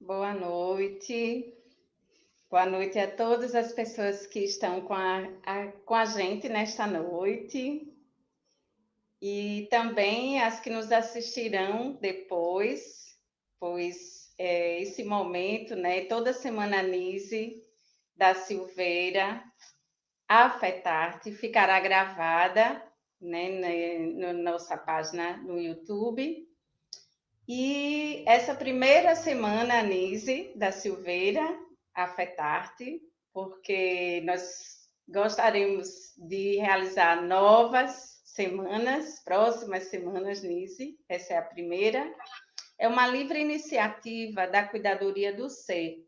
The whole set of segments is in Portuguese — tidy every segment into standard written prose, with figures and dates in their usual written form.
Boa noite. Boa noite a todas as pessoas que estão com a gente nesta noite e também as que nos assistirão depois, pois esse momento, né, toda semana a Nise da Silveira, a Afetarte, ficará gravada, né, na nossa página no YouTube. E essa primeira semana, Nise da Silveira, Afetarte, porque nós gostaríamos de realizar novas semanas, próximas semanas, Nise, essa é a primeira. É uma livre iniciativa da Cuidadoria do Ser,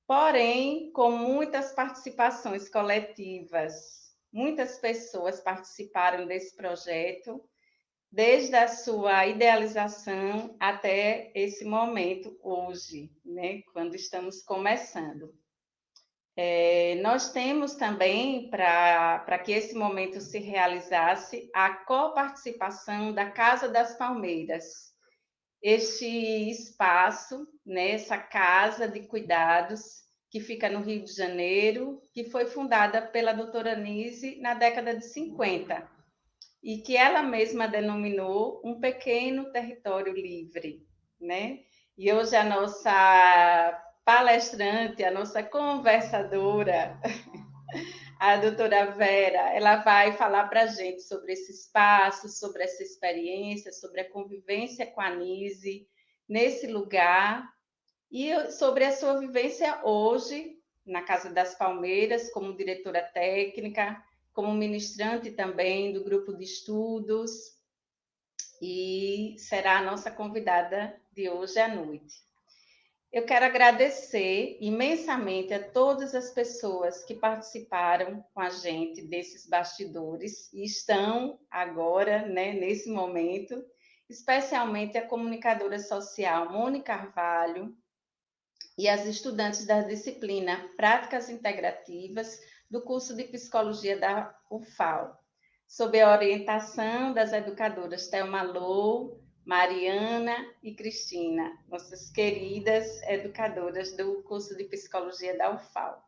porém, com muitas participações coletivas. Muitas pessoas participaram desse projeto desde a sua idealização até esse momento, hoje, né, quando estamos começando. Nós temos também, para que esse momento se realizasse, a coparticipação da Casa das Palmeiras, este espaço, né, essa casa de cuidados, que fica no Rio de Janeiro, que foi fundada pela doutora Nise na década de 50 e que ela mesma denominou um pequeno território livre, né? E hoje a nossa palestrante, a nossa conversadora, a doutora Vera, ela vai falar para a gente sobre esse espaço, sobre essa experiência, sobre a convivência com a Nise nesse lugar e sobre a sua vivência hoje na Casa das Palmeiras como diretora técnica, como ministrante também do grupo de estudos, e será a nossa convidada de hoje à noite. Eu quero agradecer imensamente a todas as pessoas que participaram com a gente desses bastidores e estão agora, né, nesse momento, especialmente a comunicadora social Mônica Carvalho e as estudantes da disciplina Práticas Integrativas do curso de Psicologia da UFAL, sob a orientação das educadoras Thelma Lou, Mariana e Cristina, nossas queridas educadoras do curso de Psicologia da UFAL.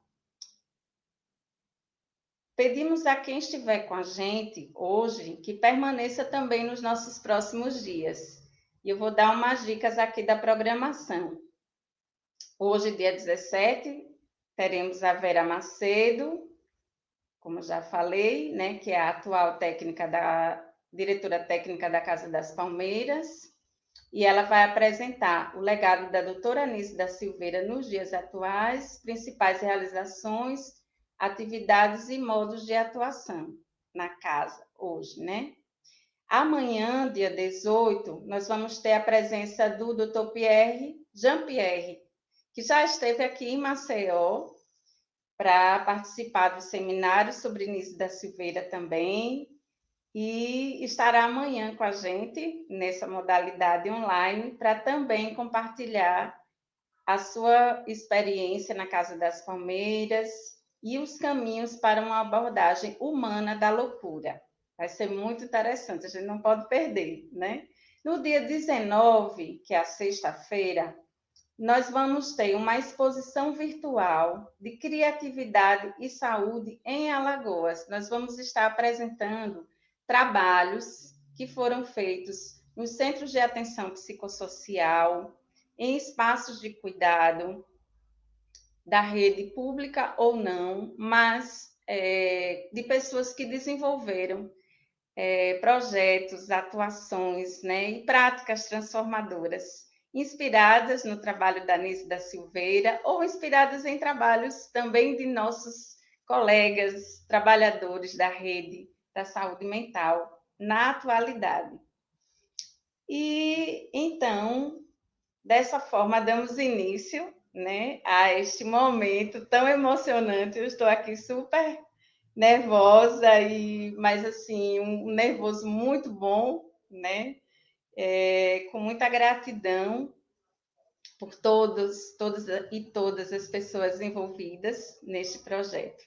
Pedimos a quem estiver com a gente hoje que permaneça também nos nossos próximos dias. E eu vou dar umas dicas aqui da programação. Hoje, dia 17, teremos a Vera Macedo, como já falei, né, que é a atual diretora técnica da Casa das Palmeiras, e ela vai apresentar o legado da doutora Anísio da Silveira nos dias atuais, principais realizações, atividades e modos de atuação na casa hoje, né? Amanhã, dia 18, nós vamos ter a presença do Dr. Jean-Pierre, que já esteve aqui em Maceió para participar do seminário sobre Anísio da Silveira também, e estará amanhã com a gente nessa modalidade online para também compartilhar a sua experiência na Casa das Palmeiras e os caminhos para uma abordagem humana da loucura. Vai ser muito interessante, a gente não pode perder, né? No dia 19, que é a sexta-feira, nós vamos ter uma exposição virtual de criatividade e saúde em Alagoas. Nós vamos estar apresentando trabalhos que foram feitos nos centros de atenção psicossocial, em espaços de cuidado, da rede pública ou não, mas de pessoas que desenvolveram projetos, atuações, né, e práticas transformadoras, inspiradas no trabalho da Nise da Silveira ou inspiradas em trabalhos também de nossos colegas, trabalhadores da rede da saúde mental na atualidade. E então, dessa forma, damos início, né, a este momento tão emocionante. Eu estou aqui super nervosa, mas assim, um nervoso muito bom, né? Com muita gratidão por todas e todas as pessoas envolvidas neste projeto.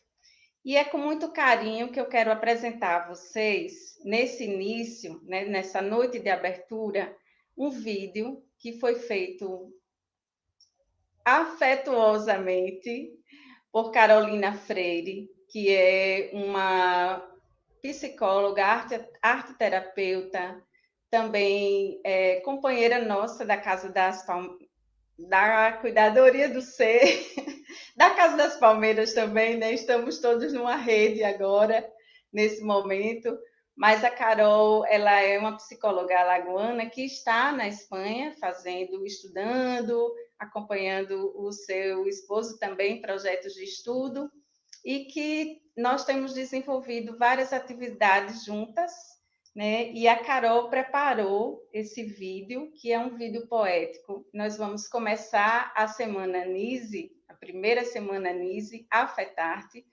E é com muito carinho que eu quero apresentar a vocês, nesse início, né, nessa noite de abertura, um vídeo que foi feito afetuosamente por Carolina Freire, que é uma psicóloga, arte-terapeuta, também companheira nossa da Casa das da Cuidadoria do Ser, da Casa das Palmeiras também, né? Estamos todos numa rede agora, nesse momento. Mas a Carol, ela é uma psicóloga alagoana que está na Espanha, estudando, acompanhando o seu esposo também, projetos de estudo, e que nós temos desenvolvido várias atividades juntas, né? E a Carol preparou esse vídeo, que é um vídeo poético. Nós vamos começar a semana Nise, a primeira semana Nise, Afetarte,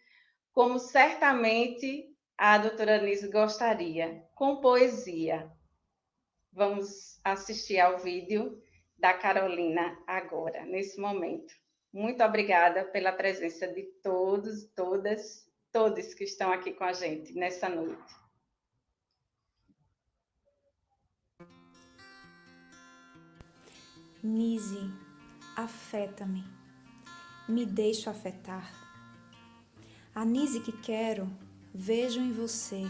como certamente a doutora Nise gostaria, com poesia. Vamos assistir ao vídeo da Carolina agora, nesse momento. Muito obrigada pela presença de todos, todas, todos que estão aqui com a gente nessa noite. Nise, afeta-me, me deixo afetar. A Nise que quero, vejo em você,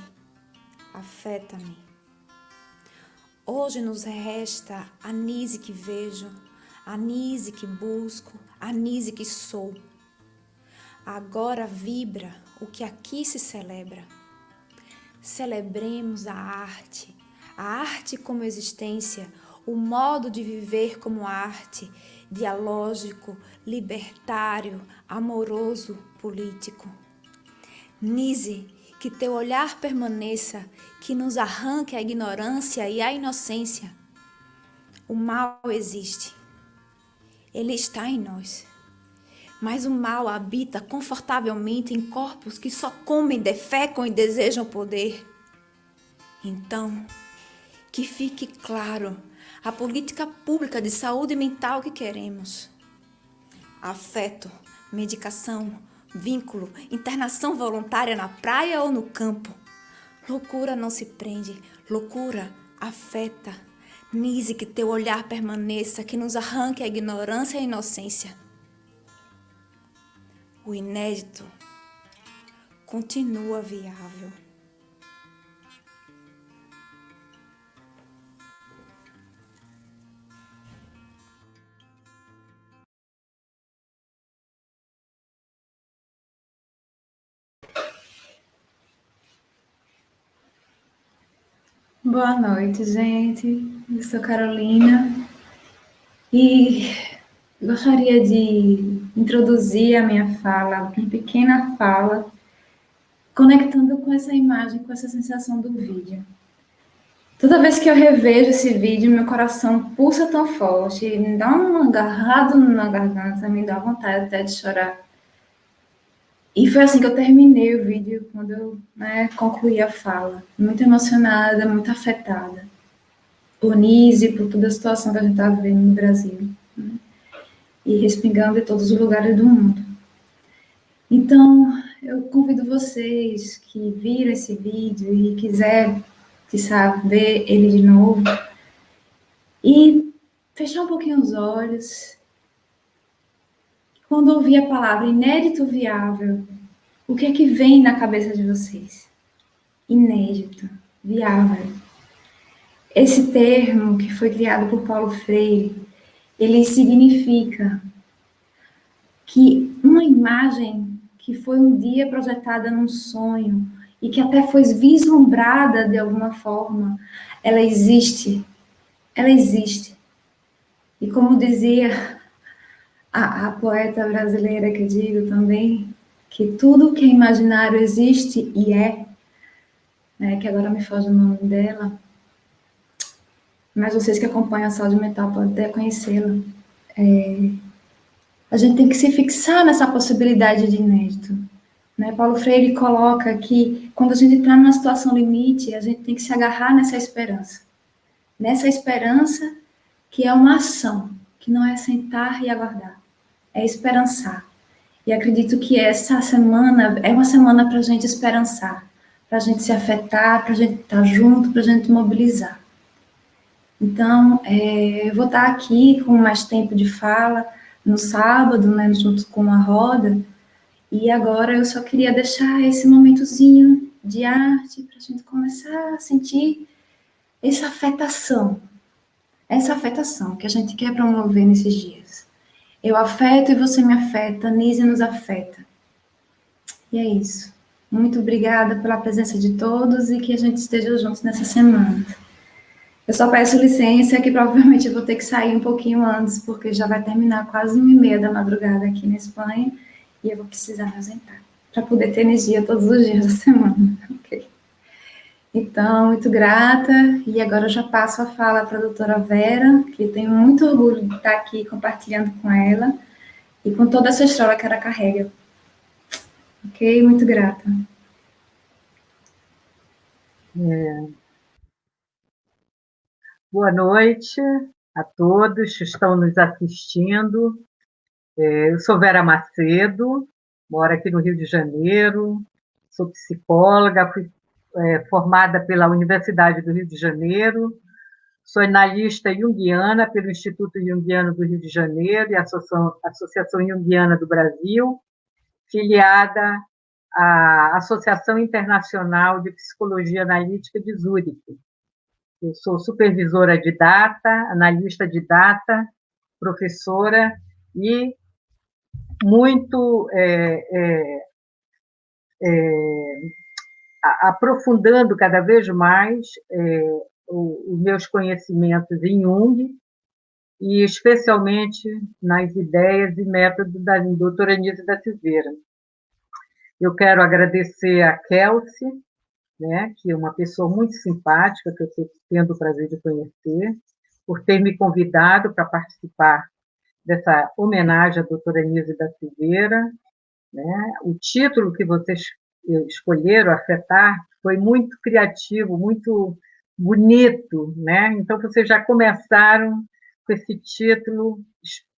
afeta-me. Hoje nos resta a Nise que vejo, a Nise que busco, a Nise que sou. Agora vibra o que aqui se celebra. Celebremos a arte como existência, o modo de viver como arte, dialógico, libertário, amoroso, político. Nise, que teu olhar permaneça, que nos arranque a ignorância e a inocência. O mal existe, ele está em nós, mas o mal habita confortavelmente em corpos que só comem, defecam e desejam poder. Então, que fique claro a política pública de saúde mental que queremos. Afeto, medicação, vínculo, internação voluntária na praia ou no campo. Loucura não se prende, loucura afeta. Nise, que teu olhar permaneça, que nos arranque a ignorância e a inocência. O inédito continua viável. Boa noite, gente. Eu sou Carolina e gostaria de introduzir a minha fala, uma pequena fala, conectando com essa imagem, com essa sensação do vídeo. Toda vez que eu revejo esse vídeo, meu coração pulsa tão forte, me dá um agarrado na garganta, me dá vontade até de chorar. E foi assim que eu terminei o vídeo, quando eu concluí a fala. Muito emocionada, muito afetada. Por Nise, por toda a situação que a gente está vivendo no Brasil. Né? E respingando em todos os lugares do mundo. Então, eu convido vocês que viram esse vídeo e quiser, ver ele de novo, e fechar um pouquinho os olhos. Quando ouvir a palavra inédito viável, o que é que vem na cabeça de vocês? Inédito, viável. Esse termo que foi criado por Paulo Freire, ele significa que uma imagem que foi um dia projetada num sonho e que até foi vislumbrada de alguma forma, ela existe. Ela existe. E como dizia a poeta brasileira que eu digo também, que tudo que é imaginário existe e é, né, que agora me foge o nome dela, mas vocês que acompanham a saúde mental podem até conhecê-la. A gente tem que se fixar nessa possibilidade de inédito. Né? Paulo Freire coloca que quando a gente está numa situação limite, a gente tem que se agarrar nessa esperança. Nessa esperança que é uma ação, que não é sentar e aguardar, é esperançar. E acredito que essa semana é uma semana para a gente esperançar, para a gente se afetar, para a gente estar junto, para a gente mobilizar. Então, eu vou estar aqui com mais tempo de fala, no sábado, né, junto com a roda, e agora eu só queria deixar esse momentozinho de arte para a gente começar a sentir essa afetação que a gente quer promover nesses dias. Eu afeto e você me afeta, Nise nos afeta. E é isso. Muito obrigada pela presença de todos e que a gente esteja juntos nessa semana. Eu só peço licença que provavelmente eu vou ter que sair um pouquinho antes, porque já vai terminar quase 1h30 da madrugada aqui na Espanha e eu vou precisar me ausentar para poder ter energia todos os dias da semana. Ok? Então, muito grata. E agora eu já passo a fala para a doutora Vera, que eu tenho muito orgulho de estar aqui compartilhando com ela e com toda essa história que ela carrega. Ok? Muito grata. Boa noite a todos que estão nos assistindo. Eu sou Vera Macedo, moro aqui no Rio de Janeiro, sou psicóloga, fui formada pela Universidade do Rio de Janeiro, sou analista junguiana pelo Instituto Junguiano do Rio de Janeiro e Associação Junguiana do Brasil, filiada à Associação Internacional de Psicologia Analítica de Zurique. Eu sou supervisora de data, analista de data, professora e muito aprofundando cada vez mais os meus conhecimentos em Jung e especialmente nas ideias e métodos da doutora Nise da Silveira. Eu quero agradecer a Kelsey, né, que é uma pessoa muito simpática, que eu estou tendo o prazer de conhecer, por ter me convidado para participar dessa homenagem à doutora Nise da Silveira. Né? O título que vocês escolheram, Afetar, foi muito criativo, muito bonito. Né? Então, vocês já começaram com esse título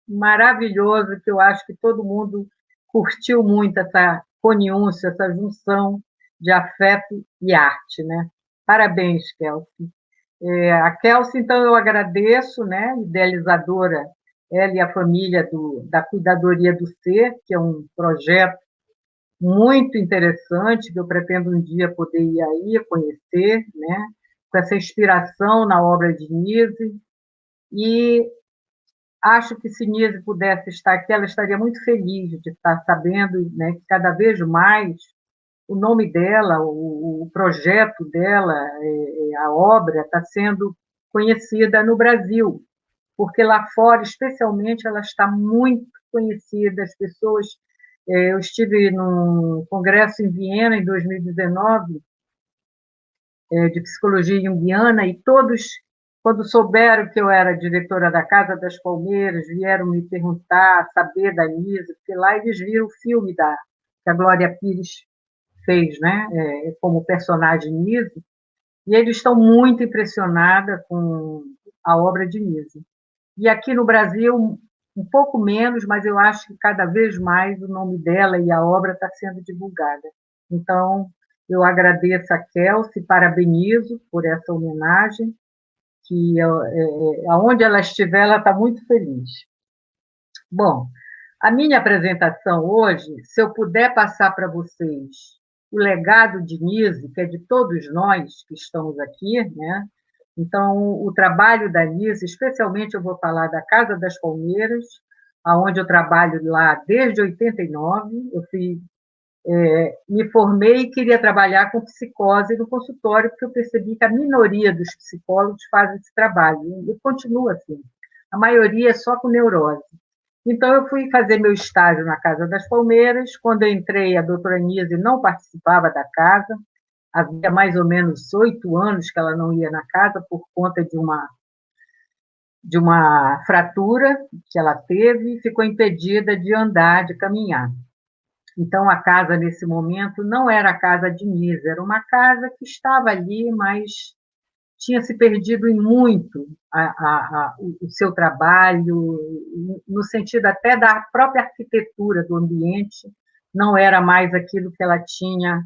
maravilhoso, que eu acho que todo mundo curtiu muito, essa conjunção, essa junção de afeto e arte, né? Parabéns, Kelsey. A Kelsey, então, eu agradeço, né? Idealizadora, ela e a família da Cuidadoria do Ser, que é um projeto muito interessante, que eu pretendo um dia poder ir aí conhecer, né? Com essa inspiração na obra de Nise, e acho que se Nise pudesse estar aqui, ela estaria muito feliz de estar sabendo, né, que cada vez mais o nome dela, o projeto dela, a obra está sendo conhecida no Brasil, porque lá fora, especialmente, ela está muito conhecida. As pessoas... Eu estive num congresso em Viena, em 2019, de psicologia junguiana, e todos, quando souberam que eu era diretora da Casa das Palmeiras, vieram me perguntar, saber da Nise, porque lá eles viram o filme que a Glória Pires fez, né, como personagem Nise, e eles estão muito impressionados com a obra de Nise. E aqui no Brasil, um pouco menos, mas eu acho que cada vez mais o nome dela e a obra está sendo divulgada. Então, eu agradeço a Kelsey, parabenizo por essa homenagem, que aonde ela estiver, ela está muito feliz. Bom, a minha apresentação hoje, se eu puder passar para vocês o legado de Nise, que é de todos nós que estamos aqui, né? Então, o trabalho da Nise, especialmente eu vou falar da Casa das Palmeiras, onde eu trabalho lá desde 89, me formei e queria trabalhar com psicose no consultório, porque eu percebi que a minoria dos psicólogos faz esse trabalho, e continua assim. A maioria é só com neurose. Então, eu fui fazer meu estágio na Casa das Palmeiras. Quando eu entrei, a doutora Nise não participava da casa. Havia mais ou menos 8 anos que ela não ia na casa por conta de uma fratura que ela teve e ficou impedida de andar, de caminhar. Então, a casa, nesse momento, não era a casa de Nise, era uma casa que estava ali, mas tinha se perdido em muito o seu trabalho, no sentido até da própria arquitetura do ambiente, não era mais aquilo que ela tinha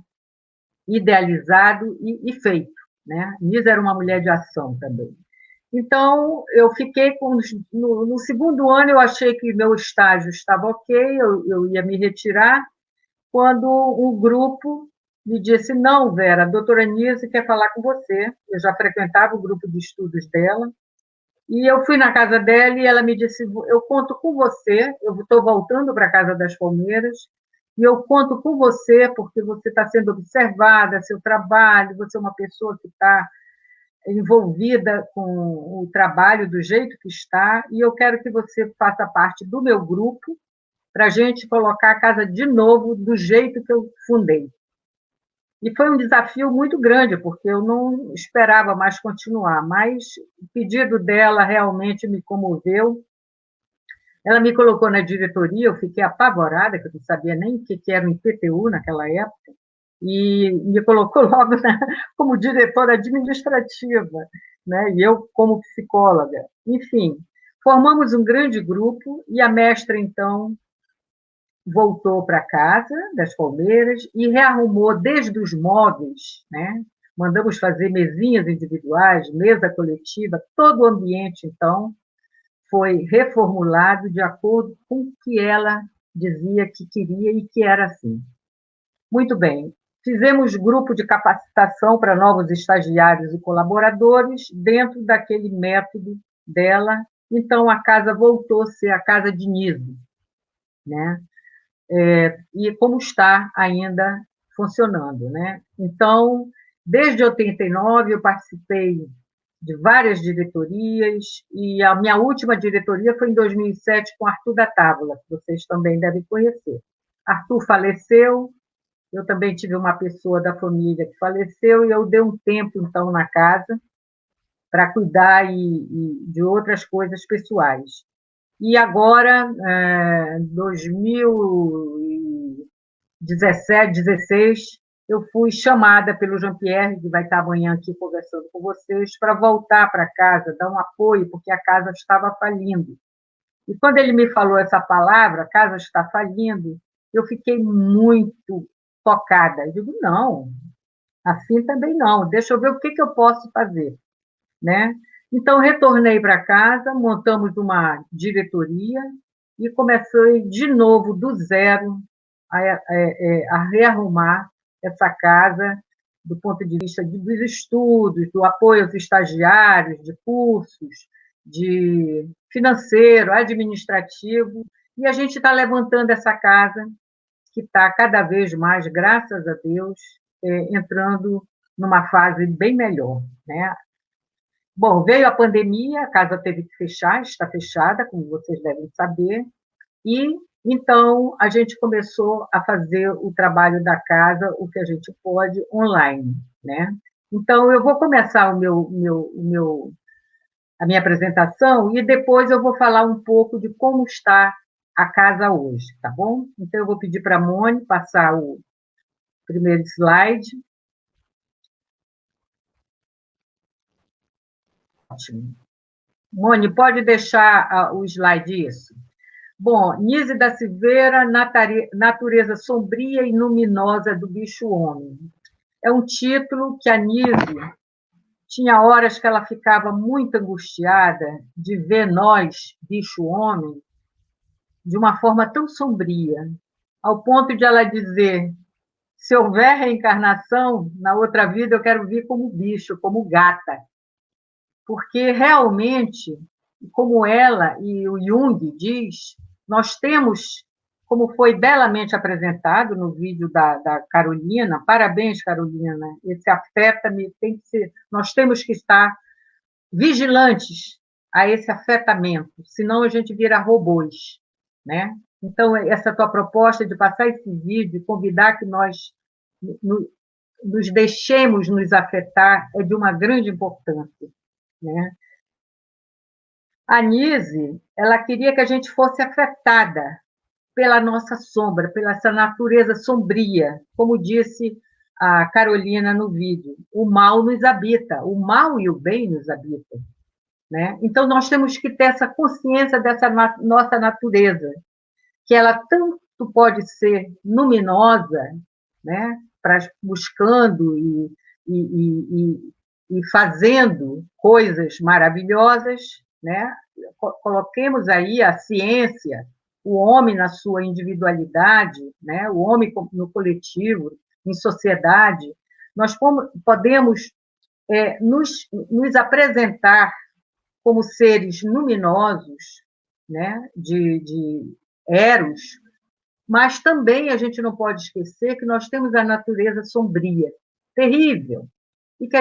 idealizado e feito. Né? Nise era uma mulher de ação também. Então, eu fiquei no segundo ano, eu achei que meu estágio estava ok, eu ia me retirar, quando um grupo me disse, não, Vera, a doutora Nise quer falar com você. Eu já frequentava o grupo de estudos dela, e eu fui na casa dela e ela me disse, eu conto com você, eu estou voltando para a Casa das Palmeiras, e eu conto com você porque você está sendo observada, seu trabalho, você é uma pessoa que está envolvida com o trabalho do jeito que está, e eu quero que você faça parte do meu grupo para a gente colocar a casa de novo do jeito que eu fundei. E foi um desafio muito grande, porque eu não esperava mais continuar, mas o pedido dela realmente me comoveu. Ela me colocou na diretoria, eu fiquei apavorada, que eu não sabia nem o que era o IPTU naquela época, e me colocou logo como diretora administrativa, né? E eu como psicóloga. Enfim, formamos um grande grupo e a mestra, então, voltou para casa das Palmeiras e rearrumou desde os móveis, né? Mandamos fazer mesinhas individuais, mesa coletiva, todo o ambiente, então, foi reformulado de acordo com o que ela dizia que queria e que era assim. Muito bem. Fizemos grupo de capacitação para novos estagiários e colaboradores dentro daquele método dela. Então, a casa voltou a ser a casa de Nise, né? E como está ainda funcionando, né? Então, desde 89, eu participei de várias diretorias, e a minha última diretoria foi em 2007 com Arthur da Távola, que vocês também devem conhecer. Arthur faleceu, eu também tive uma pessoa da família que faleceu, e eu dei um tempo, então, na casa, para cuidar de outras coisas pessoais. E agora, 2017, 16, eu fui chamada pelo Jean-Pierre, que vai estar amanhã aqui conversando com vocês, para voltar para casa, dar um apoio, porque a casa estava falindo. E quando ele me falou essa palavra, a casa está falindo, eu fiquei muito tocada. Eu digo, não, assim também não, deixa eu ver o que eu posso fazer, né? Então, retornei para casa, montamos uma diretoria e comecei de novo, do zero, a rearrumar essa casa do ponto de vista dos estudos, do apoio aos estagiários, de cursos, de financeiro, administrativo, e a gente está levantando essa casa que está cada vez mais, graças a Deus, entrando numa fase bem melhor, né? Bom, veio a pandemia, a casa teve que fechar, está fechada, como vocês devem saber, e então a gente começou a fazer o trabalho da casa, o que a gente pode, online, né? Então, eu vou começar a minha apresentação e depois eu vou falar um pouco de como está a casa hoje, tá bom? Então, eu vou pedir para a Moni passar o primeiro slide. Ótimo. Moni, pode deixar o slide isso? Bom, Nise da Silveira, Natureza Sombria e Luminosa do Bicho-Homem. É um título que a Nise tinha horas que ela ficava muito angustiada de ver nós, bicho-homem, de uma forma tão sombria, ao ponto de ela dizer, se houver reencarnação, na outra vida eu quero vir como bicho, como gata. Porque realmente, como ela e o Jung diz, nós temos, como foi belamente apresentado no vídeo da Carolina, parabéns, Carolina, esse afeta-me, nós temos que estar vigilantes a esse afetamento, senão a gente vira robôs, né? Então, essa tua proposta de passar esse vídeo e convidar que nós nos deixemos nos afetar é de uma grande importância, né? A Nise, ela queria que a gente fosse afetada pela nossa sombra, pela essa natureza sombria, como disse a Carolina no vídeo. O mal nos habita, o mal e o bem nos habitam, né? Então, nós temos que ter essa consciência dessa nossa natureza, que ela tanto pode ser luminosa, né? Buscando e e fazendo coisas maravilhosas, né? Coloquemos aí a ciência, o homem na sua individualidade, né? O homem no coletivo, em sociedade. Nós podemos nos apresentar como seres luminosos, né? de eros, mas também a gente não pode esquecer que nós temos a natureza sombria, terrível, e que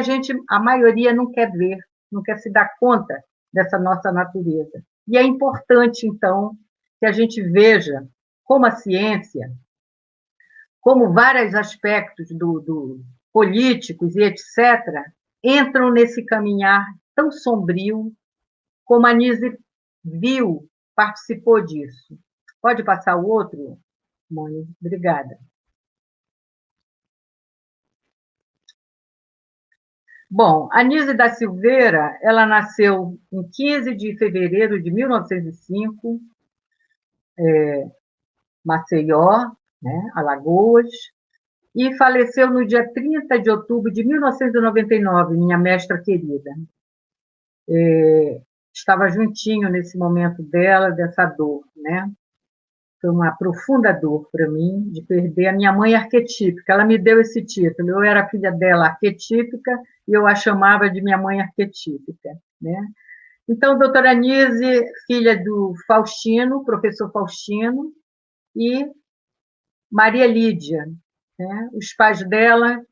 a maioria não quer ver, não quer se dar conta dessa nossa natureza. E é importante, então, que a gente veja como a ciência, como vários aspectos do políticos e etc., entram nesse caminhar tão sombrio, como a Nise viu, participou disso. Pode passar o outro, Mônica? Obrigada. Bom, a Nise da Silveira, ela nasceu em 15 de fevereiro de 1905, Maceió, né, Alagoas, e faleceu no dia 30 de outubro de 1999, minha mestra querida. Estava juntinho nesse momento dela, dessa dor, né? Foi uma profunda dor para mim de perder a minha mãe arquetípica. Ela me deu esse título. Eu era filha dela arquetípica e eu a chamava de minha mãe arquetípica, né? Então, doutora Nise, filha do Faustino, professor Faustino, e Maria Lídia, né? Os pais dela,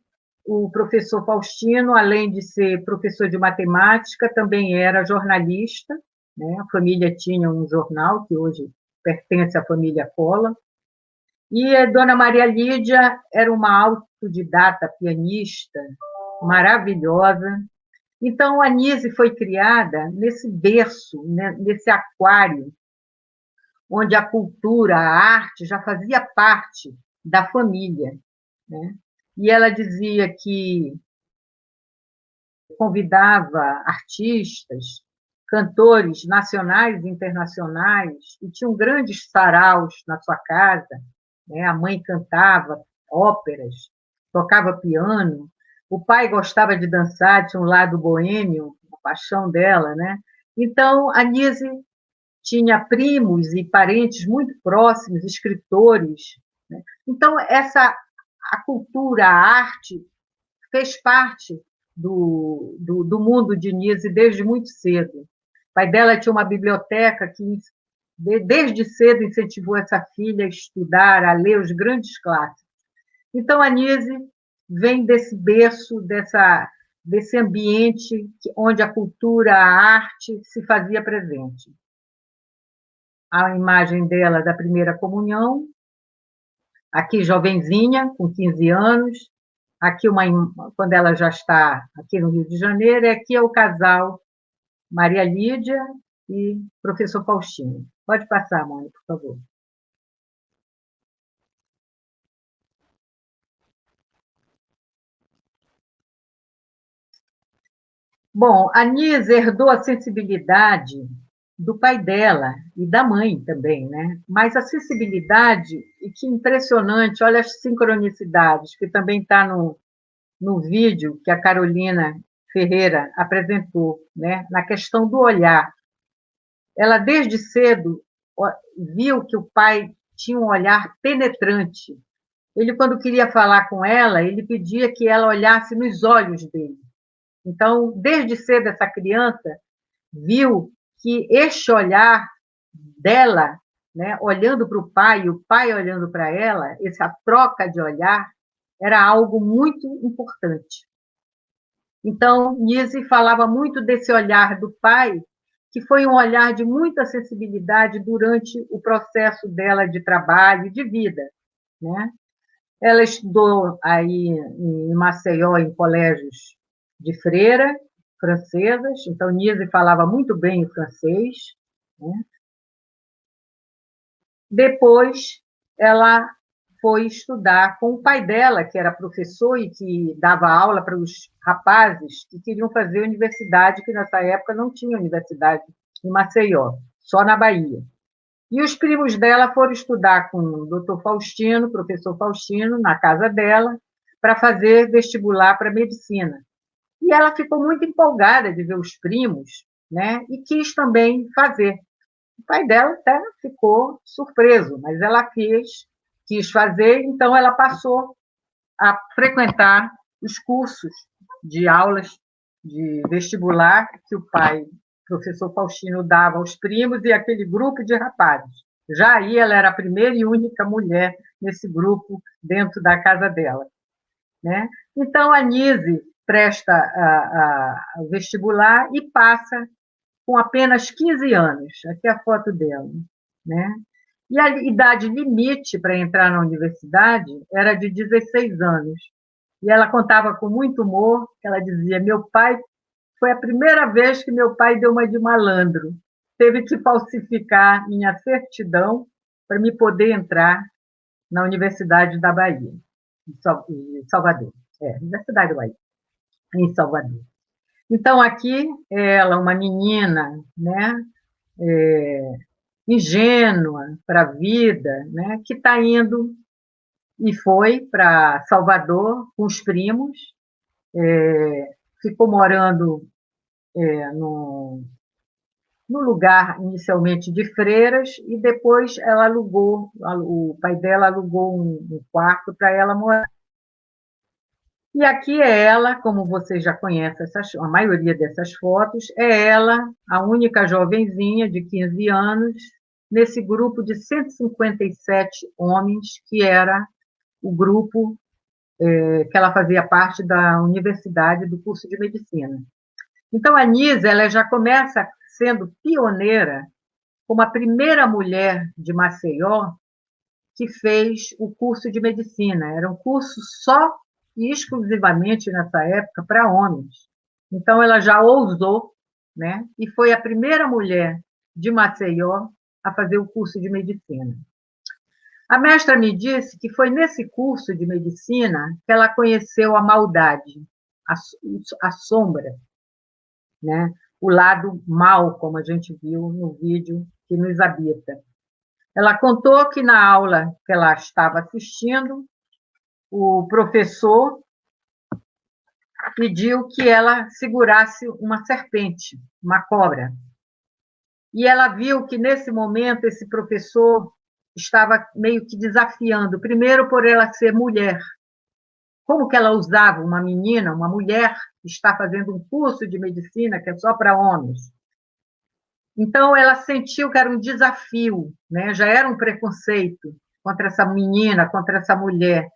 o professor Faustino, além de ser professor de matemática, também era jornalista, né? A família tinha um jornal que hoje pertence à família Cola. E a dona Maria Lídia era uma autodidata pianista maravilhosa. Então, a Nise foi criada nesse berço, né, nesse aquário, onde a cultura, a arte já fazia parte da família, né? E ela dizia que convidava artistas, cantores nacionais e internacionais, e tinham grandes saraus na sua casa, né? A mãe cantava óperas, tocava piano, o pai gostava de dançar, tinha um lado boêmio, a paixão dela, né? Então, a Nise tinha primos e parentes muito próximos, escritores, né? Então, a cultura, a arte, fez parte do mundo de Nise desde muito cedo. O pai dela tinha uma biblioteca que, desde cedo, incentivou essa filha a estudar, a ler os grandes clássicos. Então, a Nise vem desse berço, desse ambiente onde a cultura, a arte se fazia presente. A imagem dela da primeira comunhão, aqui jovenzinha, com 15 anos, aqui quando ela já está aqui no Rio de Janeiro, e aqui é o casal Maria Lídia e professor Faustino. Pode passar, Mônica, por favor. Bom, a Nise herdou a sensibilidade do pai dela e da mãe também, né? Mas a sensibilidade, e que impressionante, olha as sincronicidades, que também está no vídeo que a Carolina Ferreira apresentou, né? Na questão do olhar. Ela, desde cedo, viu que o pai tinha um olhar penetrante. Ele, quando queria falar com ela, ele pedia que ela olhasse nos olhos dele. Então, desde cedo, essa criança viu que este olhar dela, né, olhando para o pai e o pai olhando para ela, essa troca de olhar, era algo muito importante. Então, Nise falava muito desse olhar do pai, que foi um olhar de muita sensibilidade durante o processo dela de trabalho e de vida, né? Ela estudou aí em Maceió, em colégios de freira, francesas, então Nise falava muito bem o francês, né? Depois, ela foi estudar com o pai dela, que era professor e que dava aula para os rapazes que queriam fazer universidade, que nessa época não tinha universidade em Maceió, só na Bahia. E os primos dela foram estudar com o doutor Faustino, professor Faustino, na casa dela, para fazer vestibular para medicina. E ela ficou muito empolgada de ver os primos, né? E quis também fazer. O pai dela até ficou surpreso, mas ela quis fazer, então ela passou a frequentar os cursos de aulas de vestibular que o pai, o professor Faustino, dava aos primos e aquele grupo de rapazes. Já aí ela era a primeira e única mulher nesse grupo dentro da casa dela, né? Então a Nise presta o vestibular e passa com apenas 15 anos. Aqui é a foto dela, né? E a idade limite para entrar na universidade era de 16 anos. E ela contava com muito humor, ela dizia, meu pai, foi a primeira vez que meu pai deu uma de malandro. Teve que falsificar minha certidão para me poder entrar na Universidade da Bahia, em Salvador. Universidade da Bahia, em Salvador. Então, aqui, ela, uma menina, né, ingênua para a vida, né, que está indo e foi para Salvador com os primos, ficou morando no lugar inicialmente de freiras e depois ela alugou, o pai dela alugou um quarto para ela morar. E aqui é ela, como vocês já conhecem, a maioria dessas fotos, é ela, a única jovenzinha de 15 anos, nesse grupo de 157 homens, que era o grupo que ela fazia parte da universidade do curso de medicina. Então, a Nise, ela já começa sendo pioneira como a primeira mulher de Maceió que fez o curso de medicina. Era um curso só e exclusivamente nessa época para homens. Então, ela já ousou, né? E foi a primeira mulher de Maceió a fazer o curso de medicina. A mestra me disse que foi nesse curso de medicina que ela conheceu a maldade, a sombra, né? O lado mal, como a gente viu no vídeo, que nos habita. Ela contou que na aula que ela estava assistindo, o professor pediu que ela segurasse uma serpente, uma cobra. E ela viu que, nesse momento, esse professor estava meio que desafiando, primeiro por ela ser mulher. Como que ela usava uma menina, uma mulher, que está fazendo um curso de medicina que é só para homens? Então, ela sentiu que era um desafio, né? Já era um preconceito contra essa menina, contra essa mulher.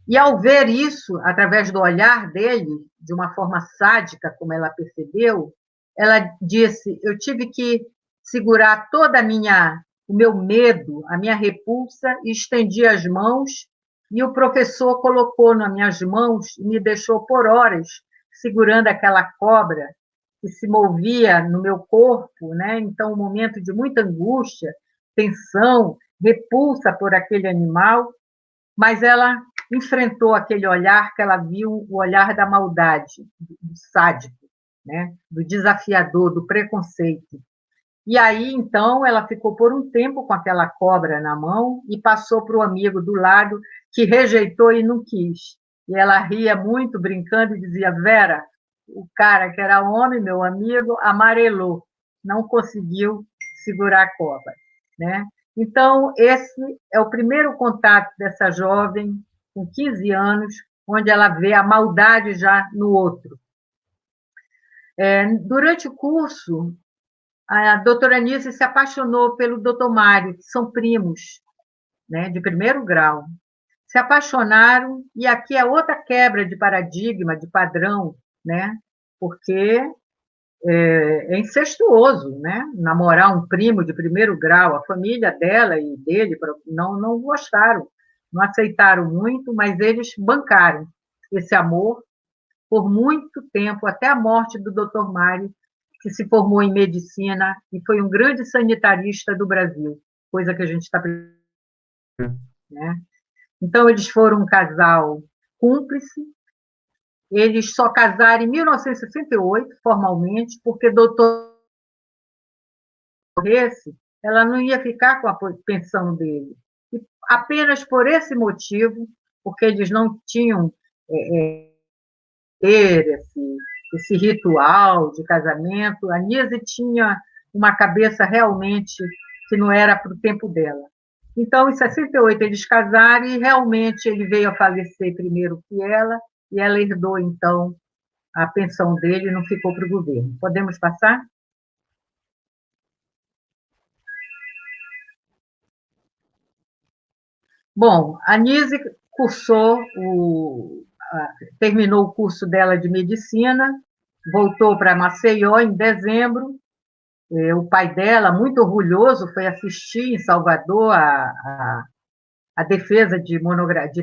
E, ao ver isso, através do olhar dele, de uma forma sádica, como ela percebeu, ela disse, eu tive que segurar toda o meu medo, a minha repulsa, e estendi as mãos, e o professor colocou nas minhas mãos e me deixou por horas segurando aquela cobra que se movia no meu corpo, né? Então, um momento de muita angústia, tensão, repulsa por aquele animal, mas ela enfrentou aquele olhar que ela viu, o olhar da maldade, do sádico, né? Do desafiador, do preconceito. E aí, então, ela ficou por um tempo com aquela cobra na mão e passou para o amigo do lado, que rejeitou e não quis. E ela ria muito, brincando, e dizia, Vera, o cara que era homem, meu amigo, amarelou, não conseguiu segurar a cobra, né? Então, esse é o primeiro contato dessa jovem, com 15 anos, onde ela vê a maldade já no outro. Durante o curso, a doutora Nise se apaixonou pelo doutor Mário, que são primos, né, de primeiro grau. Se apaixonaram, e aqui é outra quebra de paradigma, de padrão, né, porque é incestuoso, né, namorar um primo de primeiro grau. A família dela e dele não gostaram, não aceitaram muito, mas eles bancaram esse amor por muito tempo, até a morte do doutor Mário, que se formou em medicina e foi um grande sanitarista do Brasil, coisa que a gente está precisando, né? Então, eles foram um casal cúmplice, eles só casaram em 1968, formalmente, porque doutor morresse, ela não ia ficar com a pensão dele. E apenas por esse motivo, porque eles não tinham ter esse ritual de casamento. A Nise tinha uma cabeça realmente que não era para o tempo dela. Então, em 68, eles casaram e realmente ele veio a falecer primeiro que ela, e ela herdou, então, a pensão dele e não ficou para o governo. Podemos passar? Bom, a Nise terminou o curso dela de medicina, voltou para Maceió em dezembro. O pai dela, muito orgulhoso, foi assistir em Salvador a defesa de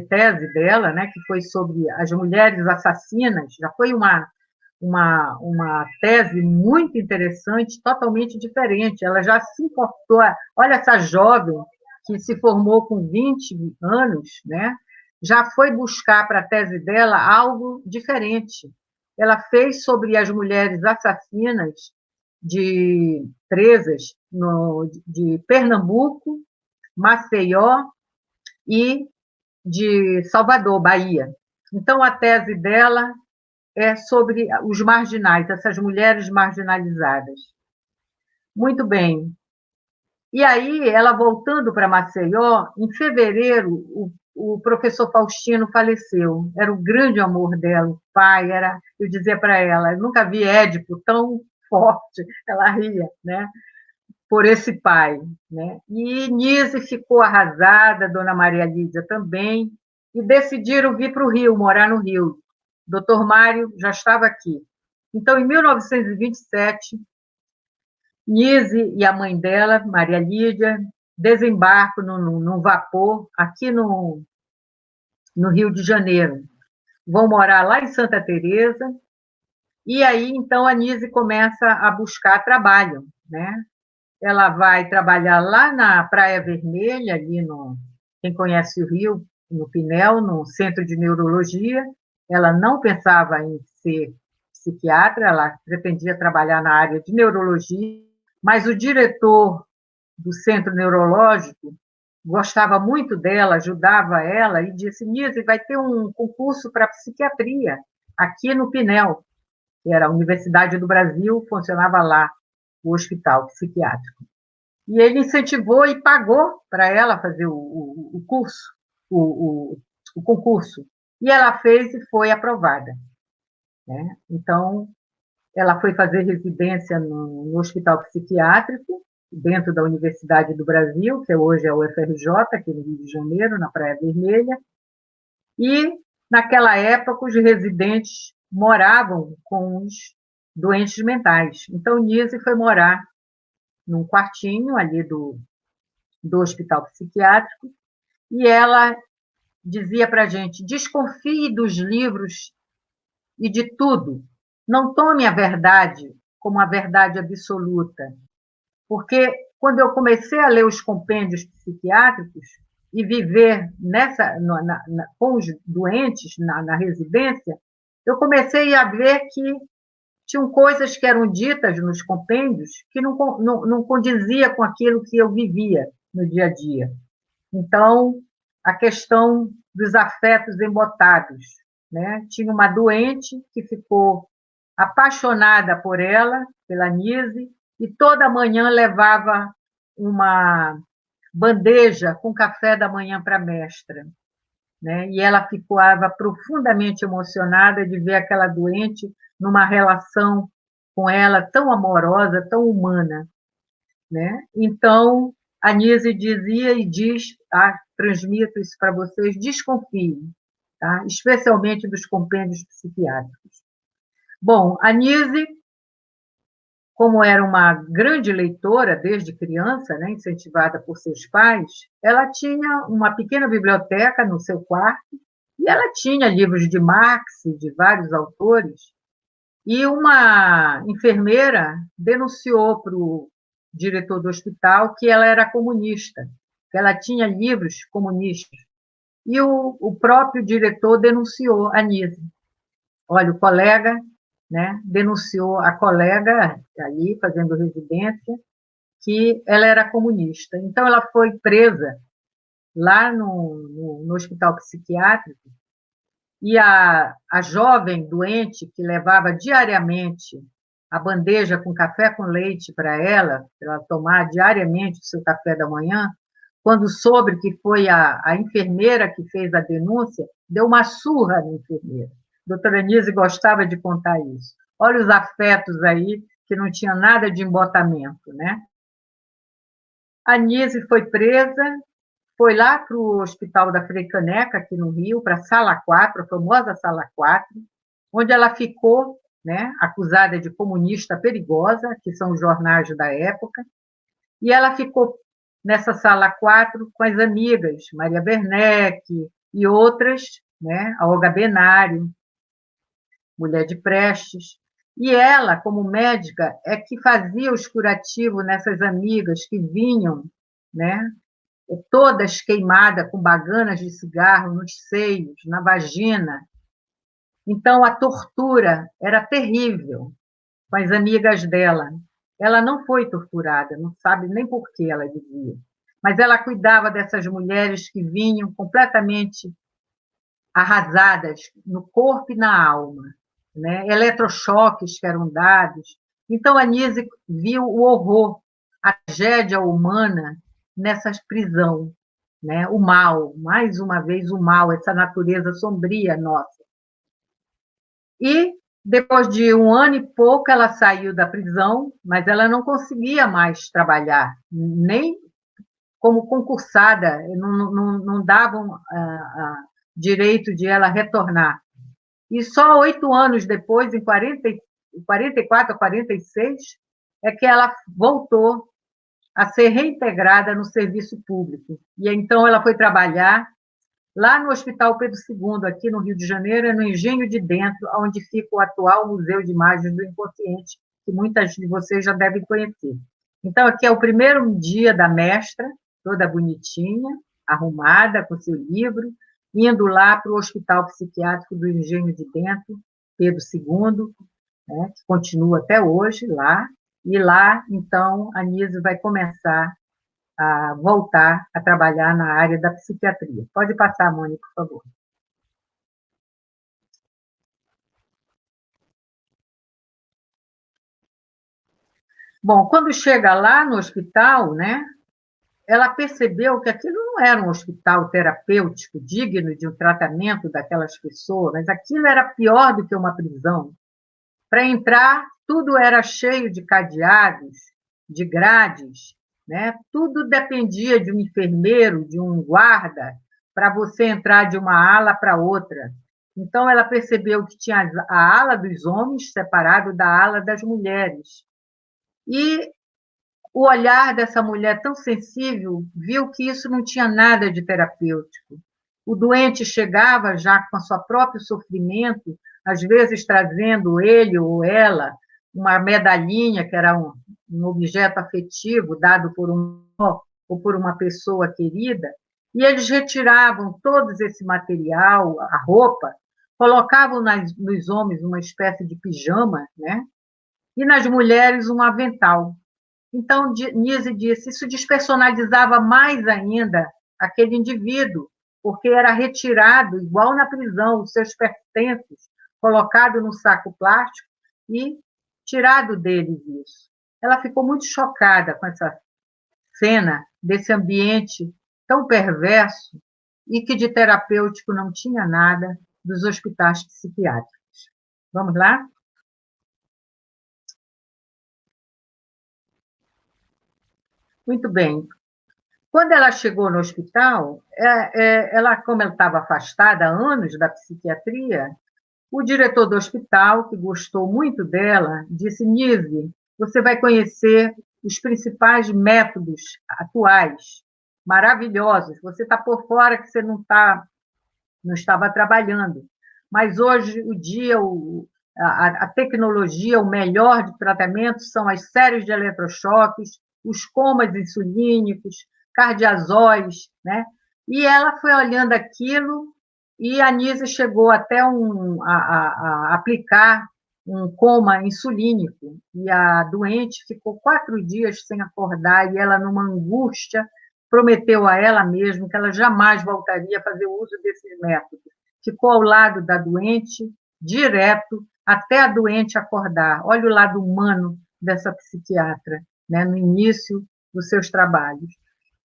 tese dela, né, que foi sobre as mulheres assassinas. Já foi uma tese muito interessante, totalmente diferente. Ela já se importou. Olha, essa jovem que se formou com 20 anos, né, já foi buscar para a tese dela algo diferente. Ela fez sobre as mulheres assassinas presas de Pernambuco, Maceió e de Salvador, Bahia. Então, a tese dela é sobre os marginais, essas mulheres marginalizadas. Muito bem. E aí, ela voltando para Maceió, em fevereiro, o professor Faustino faleceu. Era o grande amor dela, o pai. Eu dizia para ela, eu nunca vi Édipo tão forte. Ela ria, né? Por esse pai, né? E Nise ficou arrasada, Dona Maria Lídia também, e decidiram vir para o Rio, morar no Rio. Dr. Mário já estava aqui. Então, em 1927, Nise e a mãe dela, Maria Lídia, desembarcam num vapor aqui no Rio de Janeiro. Vão morar lá em Santa Teresa, e aí, então, a Nise começa a buscar trabalho, né? Ela vai trabalhar lá na Praia Vermelha, quem conhece o Rio, no Pinel, no Centro de Neurologia. Ela não pensava em ser psiquiatra, ela pretendia trabalhar na área de neurologia, mas o diretor do Centro Neurológico gostava muito dela, ajudava ela, e disse, Nise, vai ter um concurso para psiquiatria aqui no Pinel, que era a Universidade do Brasil, funcionava lá, o hospital psiquiátrico. E ele incentivou e pagou para ela fazer o curso, o concurso. E ela fez e foi aprovada, né? Então, ela foi fazer residência no hospital psiquiátrico, dentro da Universidade do Brasil, que hoje é o UFRJ, aqui no Rio de Janeiro, na Praia Vermelha. E, naquela época, os residentes moravam com os doentes mentais. Então, Nise foi morar num quartinho ali do hospital psiquiátrico, e ela dizia para a gente, desconfie dos livros e de tudo, não tome a verdade como a verdade absoluta, porque quando eu comecei a ler os compêndios psiquiátricos e viver com os doentes na residência, eu comecei a ver que tinham coisas que eram ditas nos compêndios que não condizia com aquilo que eu vivia no dia a dia. Então, a questão dos afetos embotados, né? Tinha uma doente que ficou apaixonada por ela, pela Nise, e toda manhã levava uma bandeja com café da manhã para a mestra, né? E ela ficava profundamente emocionada de ver aquela doente numa relação com ela tão amorosa, tão humana, né? Então, a Nise dizia e diz, transmito isso para vocês, desconfiem, tá? Especialmente dos compêndios psiquiátricos. Bom, a Nise, como era uma grande leitora desde criança, né, incentivada por seus pais, ela tinha uma pequena biblioteca no seu quarto e ela tinha livros de Marx, de vários autores, e uma enfermeira denunciou para o diretor do hospital que ela era comunista, que ela tinha livros comunistas. E o próprio diretor denunciou a Nise. Olha, o colega, né, denunciou a colega ali, fazendo residência, que ela era comunista. Então, ela foi presa lá no hospital psiquiátrico E a jovem doente, que levava diariamente a bandeja com café com leite para ela tomar diariamente o seu café da manhã, quando soube que foi a enfermeira que fez a denúncia, deu uma surra na enfermeira. A doutora Nise gostava de contar isso. Olha os afetos aí, que não tinha nada de embotamento, né? A Nise foi presa, foi lá para o Hospital da Frei Caneca, aqui no Rio, para a Sala 4, a famosa Sala 4, onde ela ficou, né, acusada de comunista perigosa, que são os jornais da época, e ela ficou nessa Sala 4 com as amigas, Maria Werneck e outras, né, a Olga Benário, mulher de Prestes, e ela, como médica, é que fazia os curativos nessas amigas que vinham, né, todas queimadas com baganas de cigarro nos seios, na vagina. Então, a tortura era terrível com as amigas dela. Ela não foi torturada, não sabe nem por que ela dizia. Mas ela cuidava dessas mulheres que vinham completamente arrasadas no corpo e na alma, né? Eletrochoques que eram dados. Então, a Nise viu o horror, a tragédia humana nessa prisão, né? O mal, mais uma vez o mal, essa natureza sombria nossa. E depois de 1 ano e pouco ela saiu da prisão, mas ela não conseguia mais trabalhar, nem como concursada, não davam direito de ela retornar. E só 8 anos depois, em 44 a 46, é que ela voltou a ser reintegrada no serviço público. E então ela foi trabalhar lá no Hospital Pedro II, aqui no Rio de Janeiro, no Engenho de Dentro, onde fica o atual Museu de Imagens do Inconsciente, que muitas de vocês já devem conhecer. Então, aqui é o primeiro dia da mestra, toda bonitinha, arrumada, com seu livro, indo lá para o Hospital Psiquiátrico do Engenho de Dentro, Pedro II, né, que continua até hoje lá, e lá, então, a Nise vai começar a voltar a trabalhar na área da psiquiatria. Pode passar, Mônica, por favor. Bom, quando chega lá no hospital, né, ela percebeu que aquilo não era um hospital terapêutico digno de um tratamento daquelas pessoas, mas aquilo era pior do que uma prisão. Para entrar, tudo era cheio de cadeados, de grades, né? Tudo dependia de um enfermeiro, de um guarda, para você entrar de uma ala para outra. Então, ela percebeu que tinha a ala dos homens separado da ala das mulheres. E o olhar dessa mulher tão sensível viu que isso não tinha nada de terapêutico. O doente chegava já com o seu próprio sofrimento, às vezes trazendo ele ou ela uma medalhinha, que era um objeto afetivo dado por um ou por uma pessoa querida, e eles retiravam todo esse material, a roupa, colocavam nos homens uma espécie de pijama, né? E nas mulheres um avental. Então, Nise disse, isso despersonalizava mais ainda aquele indivíduo, porque era retirado, igual na prisão, os seus pertences, colocado no saco plástico e tirado deles isso. Ela ficou muito chocada com essa cena desse ambiente tão perverso e que de terapêutico não tinha nada dos hospitais psiquiátricos. Vamos lá? Muito bem. Quando ela chegou no hospital, como ela estava afastada há anos da psiquiatria, o diretor do hospital, que gostou muito dela, disse: Nise, você vai conhecer os principais métodos atuais, maravilhosos. Você está por fora que você não estava trabalhando. Mas hoje, o dia, a tecnologia, o melhor de tratamento são as séries de eletrochoques, os comas insulínicos, cardiazóis, né? E ela foi olhando aquilo e a Nise chegou até a aplicar um coma insulínico e a doente ficou 4 dias sem acordar e ela, numa angústia, prometeu a ela mesma que ela jamais voltaria a fazer uso desses métodos. ficou ao lado da doente, direto, até a doente acordar. Olha o lado humano dessa psiquiatra, né, no início dos seus trabalhos.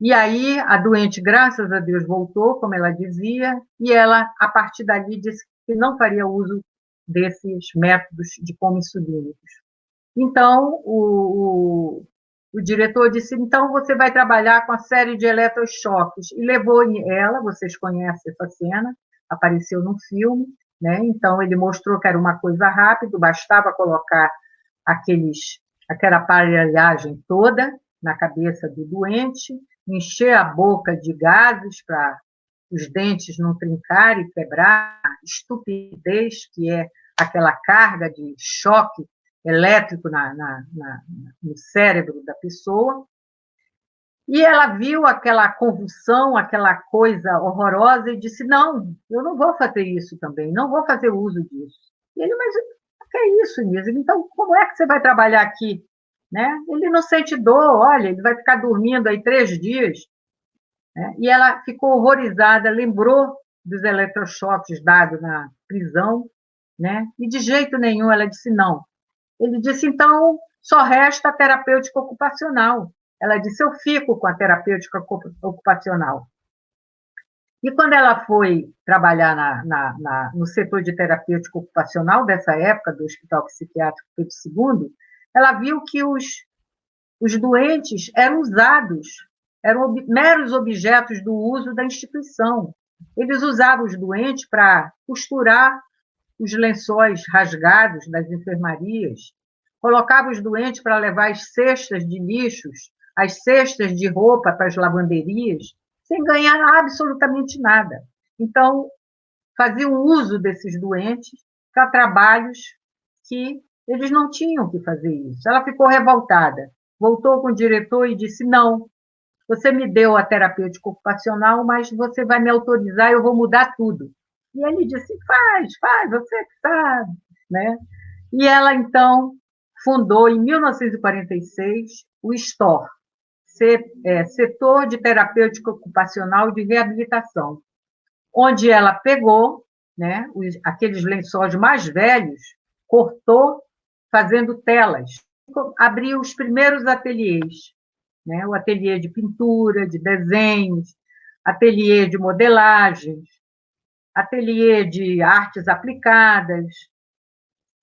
E aí a doente, graças a Deus, voltou, como ela dizia, e ela, a partir dali, disse que não faria uso desses métodos de coma insulínicos. Então, o diretor disse, então você vai trabalhar com a série de eletrochoques, e levou ela, vocês conhecem essa cena, apareceu no filme, né? Então ele mostrou que era uma coisa rápida, bastava colocar aquela aparelhagem toda na cabeça do doente, encher a boca de gases para os dentes não trincarem e quebrar, estupidez, que é aquela carga de choque elétrico no cérebro da pessoa. E ela viu aquela convulsão, aquela coisa horrorosa e disse, não, eu não vou fazer isso também, não vou fazer uso disso. E ele, mas o que é isso, Nisa? Então, como é que você vai trabalhar aqui? Né? Ele não sente dor, olha, ele vai ficar dormindo aí 3 dias. Né? E ela ficou horrorizada, lembrou dos eletrochoques dados na prisão, né? E de jeito nenhum ela disse não. Ele disse, então, só resta a terapêutica ocupacional. Ela disse, eu fico com a terapêutica ocupacional. E quando ela foi trabalhar no setor de terapêutica ocupacional dessa época, do Hospital Psiquiátrico Pedro II, ela viu que os doentes eram usados, eram meros objetos do uso da instituição. Eles usavam os doentes para costurar os lençóis rasgados das enfermarias, colocavam os doentes para levar as cestas de lixos, as cestas de roupa para as lavanderias, sem ganhar absolutamente nada. Então, faziam uso desses doentes para trabalhos que eles não tinham que fazer isso. Ela ficou revoltada, voltou com o diretor e disse, não, você me deu a terapêutica ocupacional, mas você vai me autorizar, eu vou mudar tudo. E ele disse, faz, você que sabe. Né? E ela, então, fundou, em 1946, o STOR, Setor de Terapêutica Ocupacional de Reabilitação, onde ela pegou, né, aqueles lençóis mais velhos, cortou, fazendo telas, abriu os primeiros ateliês, né, o ateliê de pintura, de desenhos, ateliê de modelagens, ateliê de artes aplicadas,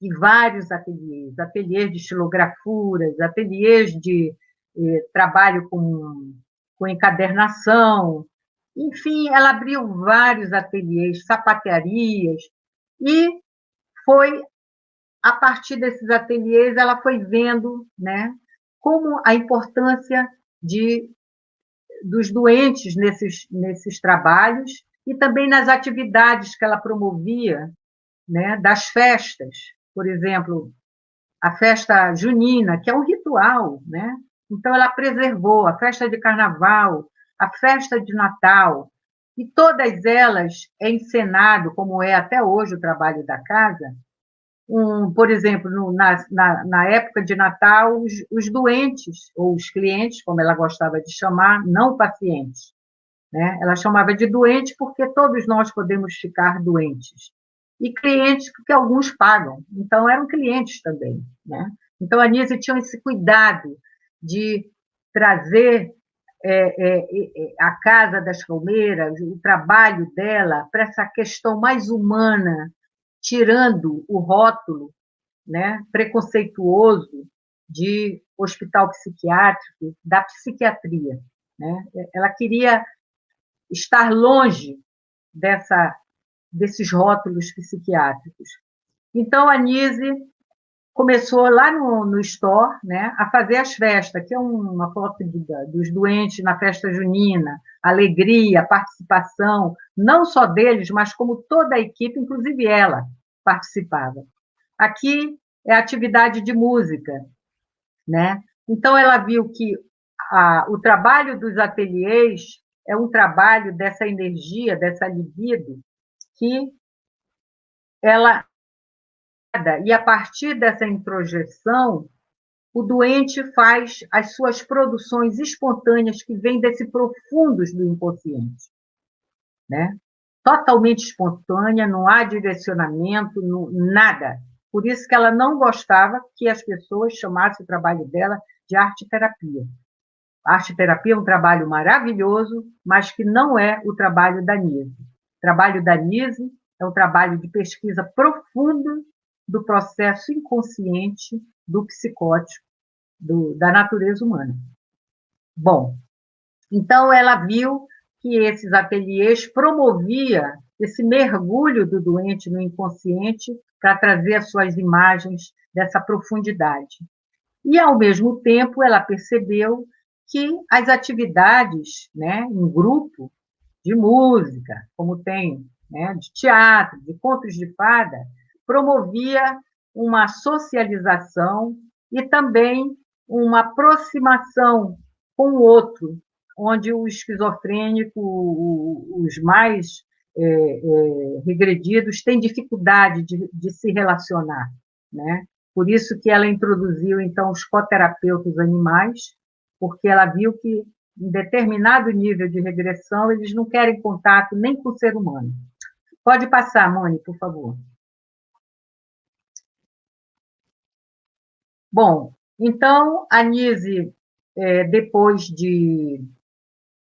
e vários ateliês de estilografuras, ateliês de trabalho com encadernação, enfim, ela abriu vários ateliês, sapatearias, e foi, a partir desses ateliês, ela foi vendo, né, como a importância dos doentes nesses trabalhos e também nas atividades que ela promovia, né, das festas, por exemplo, a festa junina, que é um ritual, né? Então, ela preservou a festa de carnaval, a festa de Natal, e todas elas é encenado, como é até hoje o trabalho da casa. Por exemplo, na época de Natal, os doentes, ou os clientes, como ela gostava de chamar, não pacientes, né? Ela chamava de doente porque todos nós podemos ficar doentes. E clientes, porque alguns pagam. Então, eram clientes também. Né? Então, a Nise tinha esse cuidado de trazer a Casa das Palmeiras, o trabalho dela, para essa questão mais humana, tirando o rótulo, né, preconceituoso de hospital psiquiátrico, da psiquiatria. Né? Ela queria estar longe desses rótulos psiquiátricos. Então, a Nise começou lá no STOR, né, a fazer as festas, que é uma foto dos doentes na festa junina, alegria, participação, não só deles, mas como toda a equipe, inclusive ela participava. Aqui é a atividade de música. Né? Então, ela viu que o trabalho dos ateliês é um trabalho dessa energia, dessa libido, que ela, e a partir dessa introjeção, o doente faz as suas produções espontâneas que vêm desse profundos do inconsciente, né? totalmente espontânea, não há direcionamento, nada. Por isso que ela não gostava que as pessoas chamassem o trabalho dela de arte-terapia. A arte-terapia é um trabalho maravilhoso, mas que não é o trabalho da Nise. O trabalho da Nise é um trabalho de pesquisa profunda do processo inconsciente do psicótico, da natureza humana. Bom, então ela viu que esses ateliês promovia esse mergulho do doente no inconsciente para trazer as suas imagens dessa profundidade. E, ao mesmo tempo, ela percebeu que as atividades, né, em grupo, de música, como tem, né, de teatro, de contos de fada, promovia uma socialização e também uma aproximação com o outro, onde o esquizofrênico, os mais regredidos, têm dificuldade de se relacionar, né? Por isso que ela introduziu, então, os coterapeutas animais, porque ela viu que, em determinado nível de regressão, eles não querem contato nem com o ser humano. Pode passar, Moni, por favor. Bom, então, a Nise, depois de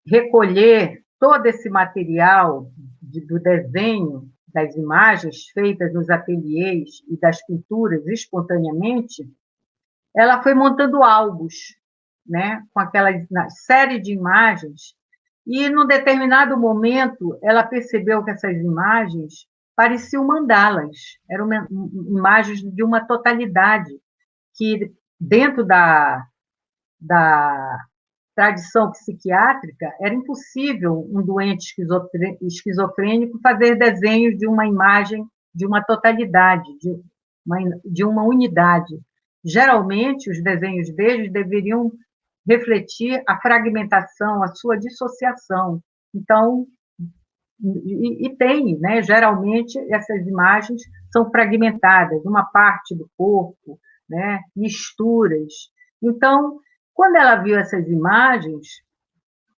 recolher todo esse material do desenho, das imagens feitas nos ateliês e das pinturas espontaneamente, ela foi montando álbuns, né, com aquela série de imagens, e, num determinado momento, ela percebeu que essas imagens pareciam mandalas, eram imagens de uma totalidade, que, dentro da tradição psiquiátrica, era impossível um doente esquizofrênico fazer desenhos de uma imagem, de uma totalidade, de uma unidade. Geralmente, os desenhos deles deveriam refletir a fragmentação, a sua dissociação. Então, tem, né? Geralmente, essas imagens são fragmentadas, uma parte do corpo, né? Misturas. Então, quando ela viu essas imagens,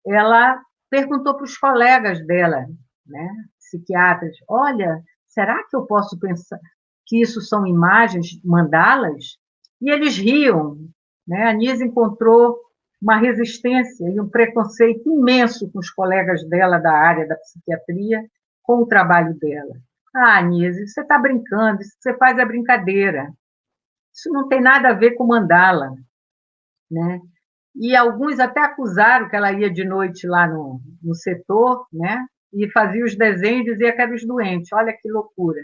ela perguntou para os colegas dela, né, psiquiatras, olha, será que eu posso pensar que isso são imagens, mandalas? E eles riam, né? A Nise encontrou uma resistência e um preconceito imenso com os colegas dela da área da psiquiatria, com o trabalho dela. Ah, Nise, você está brincando, isso que você faz é brincadeira. Isso não tem nada a ver com mandala, né? E alguns até acusaram que ela ia de noite lá no setor, né? E fazia os desenhos e dizia que eram os doentes. Olha que loucura.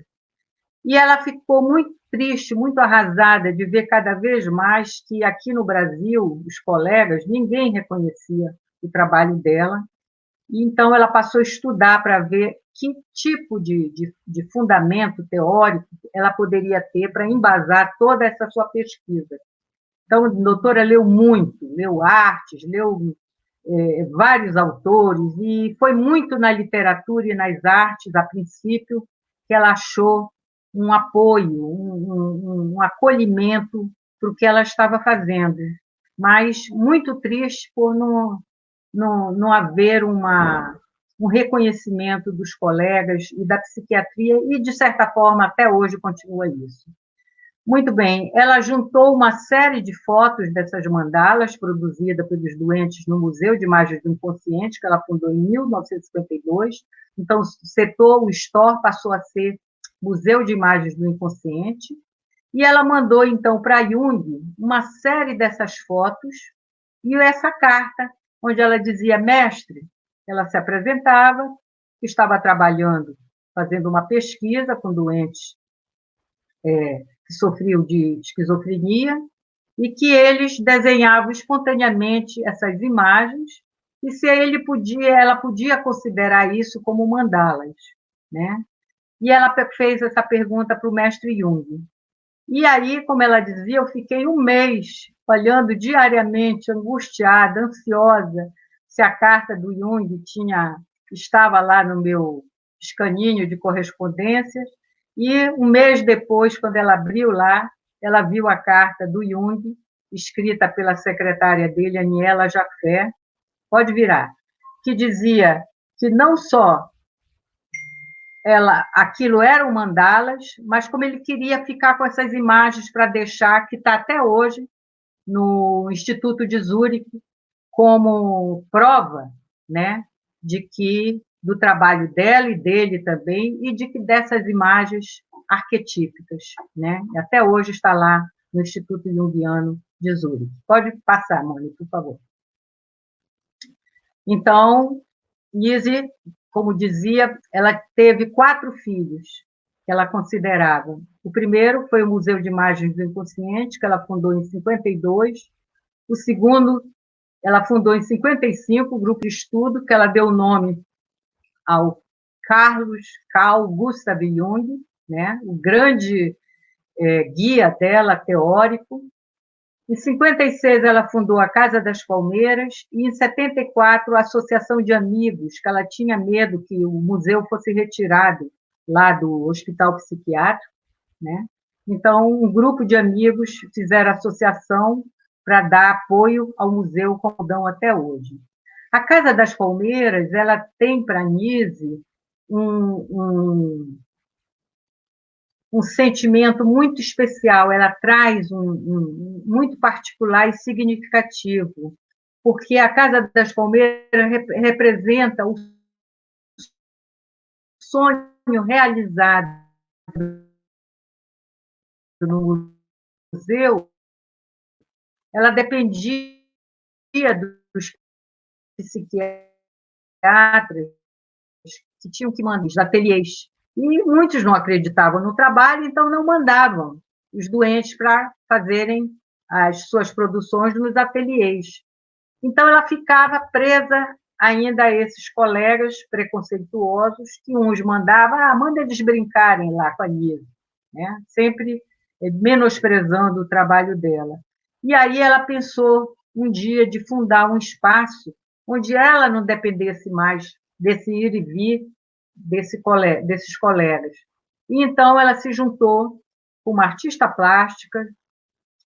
E ela ficou muito triste, muito arrasada de ver cada vez mais que aqui no Brasil, os colegas, ninguém reconhecia o trabalho dela. E então ela passou a estudar para ver que tipo de fundamento teórico ela poderia ter para embasar toda essa sua pesquisa. Então, a doutora leu muito, leu artes, leu vários autores, e foi muito na literatura e nas artes, a princípio, que ela achou um apoio, um acolhimento para o que ela estava fazendo. Mas muito triste por não haver um reconhecimento dos colegas e da psiquiatria, e, de certa forma, até hoje continua isso. Muito bem, ela juntou uma série de fotos dessas mandalas produzidas pelos doentes no Museu de Imagens do Inconsciente, que ela fundou em 1952. Então, o setor, o STOR, passou a ser Museu de Imagens do Inconsciente. E ela mandou, então, para Jung uma série dessas fotos e essa carta, onde ela dizia, mestre, ela se apresentava, estava trabalhando, fazendo uma pesquisa com doentes que sofriam de esquizofrenia, e que eles desenhavam espontaneamente essas imagens, e se ela podia considerar isso como mandalas, né? E ela fez essa pergunta para o mestre Jung. E aí, como ela dizia, eu fiquei um mês olhando diariamente, angustiada, ansiosa, se a carta do Jung estava lá no meu escaninho de correspondências. E um mês depois, quando ela abriu lá, ela viu a carta do Jung, escrita pela secretária dele, Aniela Jafé, pode virar, que dizia que não só aquilo eram mandalas, mas como ele queria ficar com essas imagens para deixar, que está até hoje no Instituto de Zurique, como prova, né, de que do trabalho dela e dele também, e de que dessas imagens arquetípicas, né? Até hoje está lá no Instituto Jungiano de Zurique. Pode passar, Mani, por favor. Então, Nise, como dizia, ela teve 4 filhos que ela considerava. O primeiro foi o Museu de Imagens do Inconsciente, que ela fundou em 52. O segundo, ela fundou em 55 o grupo de estudo, que ela deu o nome ao Carl Gustav Jung, né? O grande guia dela, teórico. Em 56, ela fundou a Casa das Palmeiras, e em 74, a Associação de Amigos, que ela tinha medo que o museu fosse retirado lá do Hospital Psiquiátrico, né? Então, um grupo de amigos fizeram associação para dar apoio ao museu, como dão até hoje. A Casa das Palmeiras, ela tem para a Nise um sentimento muito especial, ela traz muito particular e significativo, porque a Casa das Palmeiras representa o sonho realizado no museu. Ela dependia dos psiquiatras que tinham que mandar os ateliês. E muitos não acreditavam no trabalho, então não mandavam os doentes para fazerem as suas produções nos ateliês. Então, ela ficava presa ainda a esses colegas preconceituosos, que uns mandavam, manda eles brincarem lá com a Nise, né? Sempre menosprezando o trabalho dela. E aí ela pensou um dia de fundar um espaço onde ela não dependesse mais desse ir e vir desses colegas. E então ela se juntou com uma artista plástica,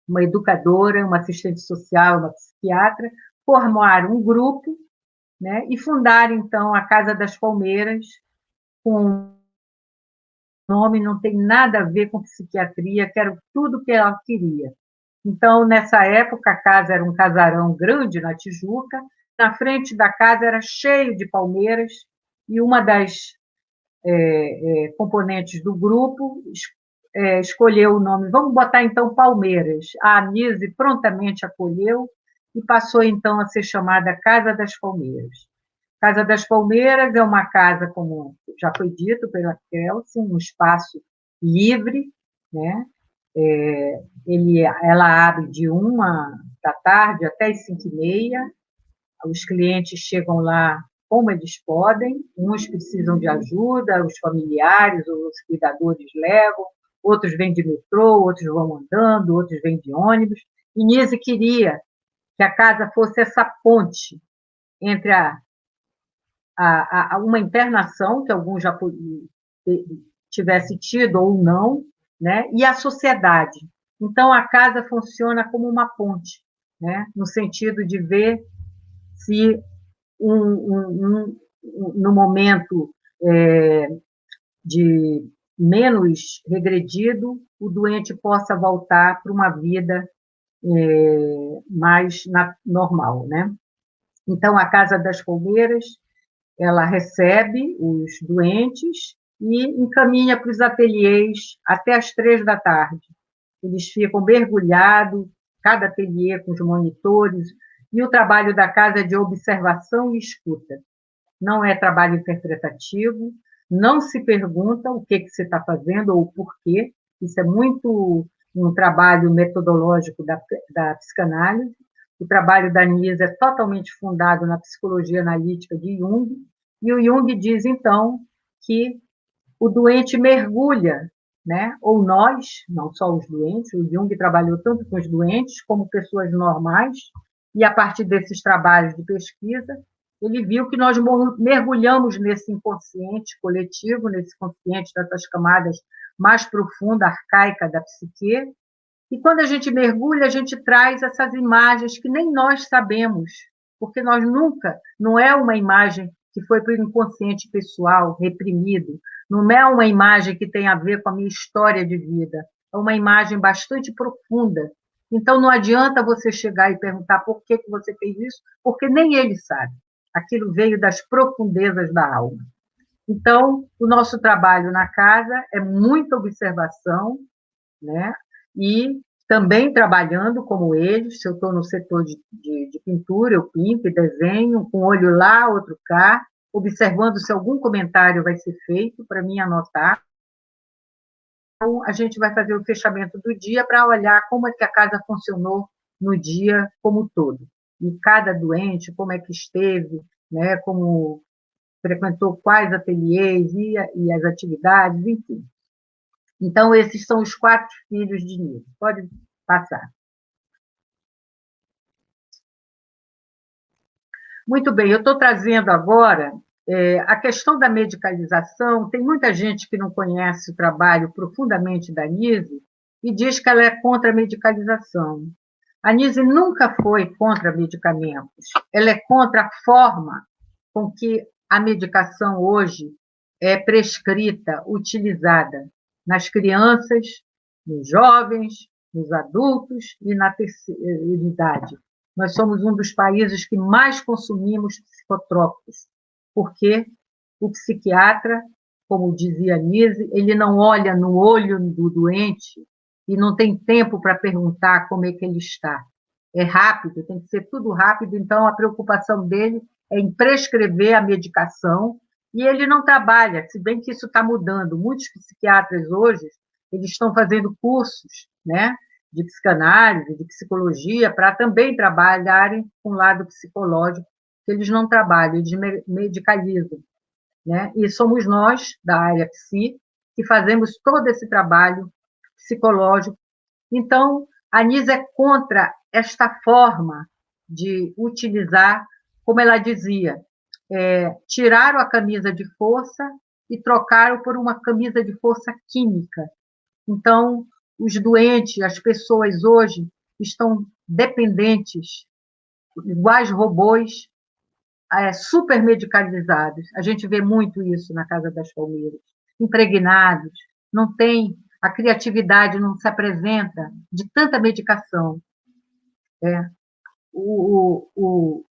uma educadora, uma assistente social, uma psiquiatra, formaram um grupo, né, e fundaram, então, a Casa das Palmeiras, com nome não tem nada a ver com psiquiatria, que era tudo que ela queria. Então, nessa época, a casa era um casarão grande na Tijuca, na frente da casa era cheio de palmeiras, e uma das componentes do grupo escolheu o nome, vamos botar então Palmeiras. A Nise prontamente acolheu e passou então a ser chamada Casa das Palmeiras. Casa das Palmeiras é uma casa, como já foi dito pela Kelsey, um espaço livre, né? Ela abre de 1h até as 5h30. Os clientes chegam lá como eles podem, uns precisam de ajuda, os familiares, os cuidadores levam, outros vêm de metrô, outros vão andando, outros vêm de ônibus. E Nise queria que a casa fosse essa ponte entre uma internação, que alguns já tivesse tido ou não, né, e a sociedade. Então, a casa funciona como uma ponte, né, no sentido de ver se no momento de menos regredido, o doente possa voltar para uma vida mais normal, né? Então, a Casa das Palmeiras, ela recebe os doentes e encaminha para os ateliês até às 3h. Eles ficam mergulhados, cada ateliê com os monitores, e o trabalho da casa é de observação e escuta. Não é trabalho interpretativo, não se pergunta o que você está fazendo ou o porquê. Isso é muito um trabalho metodológico da psicanálise. O trabalho da Nise é totalmente fundado na psicologia analítica de Jung, e o Jung diz, então, que o doente mergulha, né? Ou nós, não só os doentes, o Jung trabalhou tanto com os doentes como pessoas normais, e a partir desses trabalhos de pesquisa, ele viu que nós mergulhamos nesse inconsciente coletivo, nesse consciente dessas camadas mais profundas, arcaicas da psique, e quando a gente mergulha, a gente traz essas imagens que nem nós sabemos, porque nós nunca, não é uma imagem que foi para o inconsciente pessoal, reprimido, Não é uma imagem que tem a ver com a minha história de vida, é uma imagem bastante profunda. Então, não adianta você chegar e perguntar por que você fez isso, porque nem ele sabe. Aquilo veio das profundezas da alma. Então, o nosso trabalho na casa é muita observação, né? E também trabalhando como eles, se eu estou no setor de pintura, eu pinto e desenho, com um olho lá, outro cá, observando se algum comentário vai ser feito para mim anotar. Então, a gente vai fazer o fechamento do dia para olhar como é que a casa funcionou no dia como um todo. E cada doente, como é que esteve, né? Como frequentou quais ateliês e as atividades, enfim. Então, esses são os 4 filhos de Nise. Pode passar. Muito bem, eu estou trazendo agora a questão da medicalização. Tem muita gente que não conhece o trabalho profundamente da Nise e diz que ela é contra a medicalização. A Nise nunca foi contra medicamentos, ela é contra a forma com que a medicação hoje é prescrita, utilizada nas crianças, nos jovens, nos adultos e na terceira idade. Nós somos um dos países que mais consumimos psicotrópicos, porque o psiquiatra, como dizia a Nise, ele não olha no olho do doente e não tem tempo para perguntar como é que ele está. É rápido, tem que ser tudo rápido, então a preocupação dele é em prescrever a medicação e ele não trabalha, se bem que isso está mudando. Muitos psiquiatras hoje, eles estão fazendo cursos, né, de psicanálise, de psicologia, para também trabalharem com o lado psicológico, que eles não trabalham, eles medicalizam, né? E somos nós, da área psi, que fazemos todo esse trabalho psicológico. Então, a Nise é contra esta forma de utilizar, como ela dizia, tiraram a camisa de força e trocaram por uma camisa de força química. Então, os doentes, as pessoas hoje estão dependentes, iguais robôs, super medicalizados. A gente vê muito isso na Casa das Palmeiras. Impregnados, não tem, a criatividade não se apresenta de tanta medicação.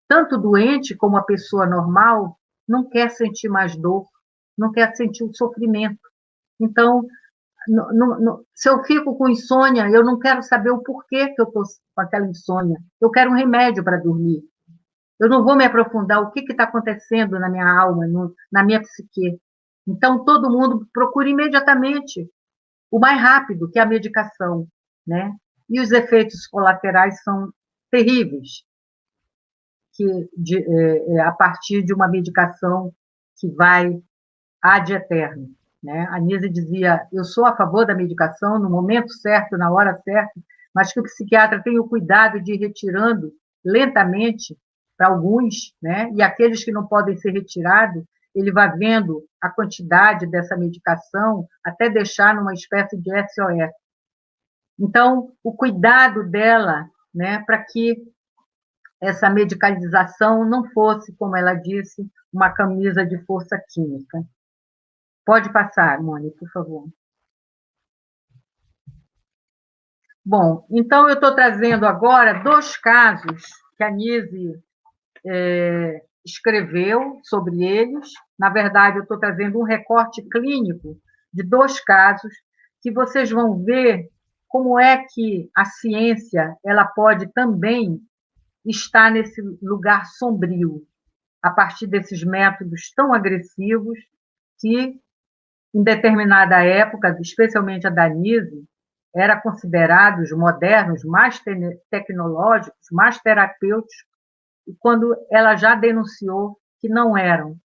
Tanto o doente como a pessoa normal não quer sentir mais dor, não quer sentir o sofrimento. Então, se eu fico com insônia, eu não quero saber o porquê que eu estou com aquela insônia. Eu quero um remédio para dormir. Eu não vou me aprofundar o que está acontecendo na minha alma, na minha psique. Então, todo mundo procura imediatamente o mais rápido, que é a medicação, né? E os efeitos colaterais são terríveis, a partir de uma medicação que vai ad eterno, né? A Nise dizia, eu sou a favor da medicação no momento certo, na hora certa, mas que o psiquiatra tenha o cuidado de ir retirando lentamente para alguns, né? E aqueles que não podem ser retirados, ele vai vendo a quantidade dessa medicação até deixar numa espécie de SOS. Então, o cuidado dela, né, para que essa medicalização não fosse, como ela disse, uma camisa de força química. Pode passar, Mônica, por favor. Bom, então eu estou trazendo agora 2 casos que a Nise escreveu sobre eles. Na verdade, eu estou trazendo um recorte clínico de 2 casos que vocês vão ver como é que a ciência ela pode também estar nesse lugar sombrio, a partir desses métodos tão agressivos que, em determinada época, especialmente a da Nise, eram considerados modernos, mais tecnológicos, mais terapêuticos, quando ela já denunciou que não eram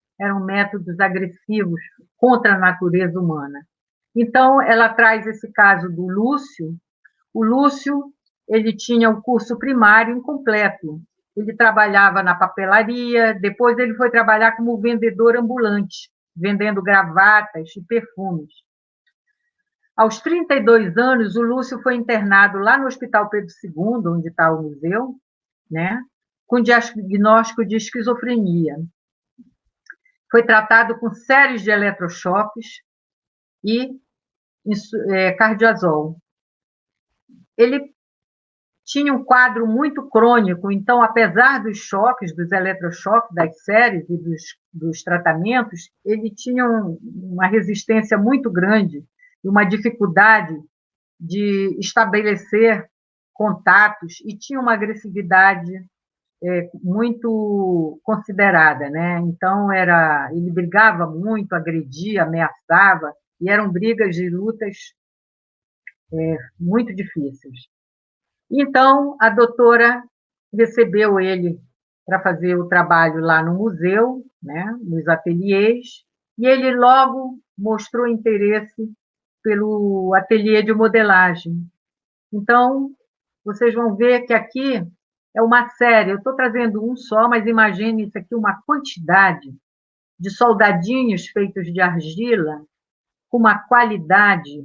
métodos agressivos contra a natureza humana. Então, ela traz esse caso do Lúcio. O Lúcio, ele tinha o curso primário incompleto. Ele trabalhava na papelaria, depois ele foi trabalhar como vendedor ambulante, vendendo gravatas e perfumes. Aos 32 anos, o Lúcio foi internado lá no Hospital Pedro II, onde está o museu, né, com diagnóstico de esquizofrenia. Foi tratado com séries de eletrochoques, e cardiazol. Ele tinha um quadro muito crônico, então, apesar dos choques, dos eletrochoques, das séries e dos tratamentos, ele tinha uma resistência muito grande e uma dificuldade de estabelecer contatos e tinha uma agressividade muito considerada, né? Então, ele brigava muito, agredia, ameaçava, e eram brigas e lutas muito difíceis. Então, a doutora recebeu ele para fazer o trabalho lá no museu, né, nos ateliês, e ele logo mostrou interesse pelo ateliê de modelagem. Então, vocês vão ver que aqui é uma série, eu estou trazendo um só, mas imagine isso aqui, uma quantidade de soldadinhos feitos de argila, com uma qualidade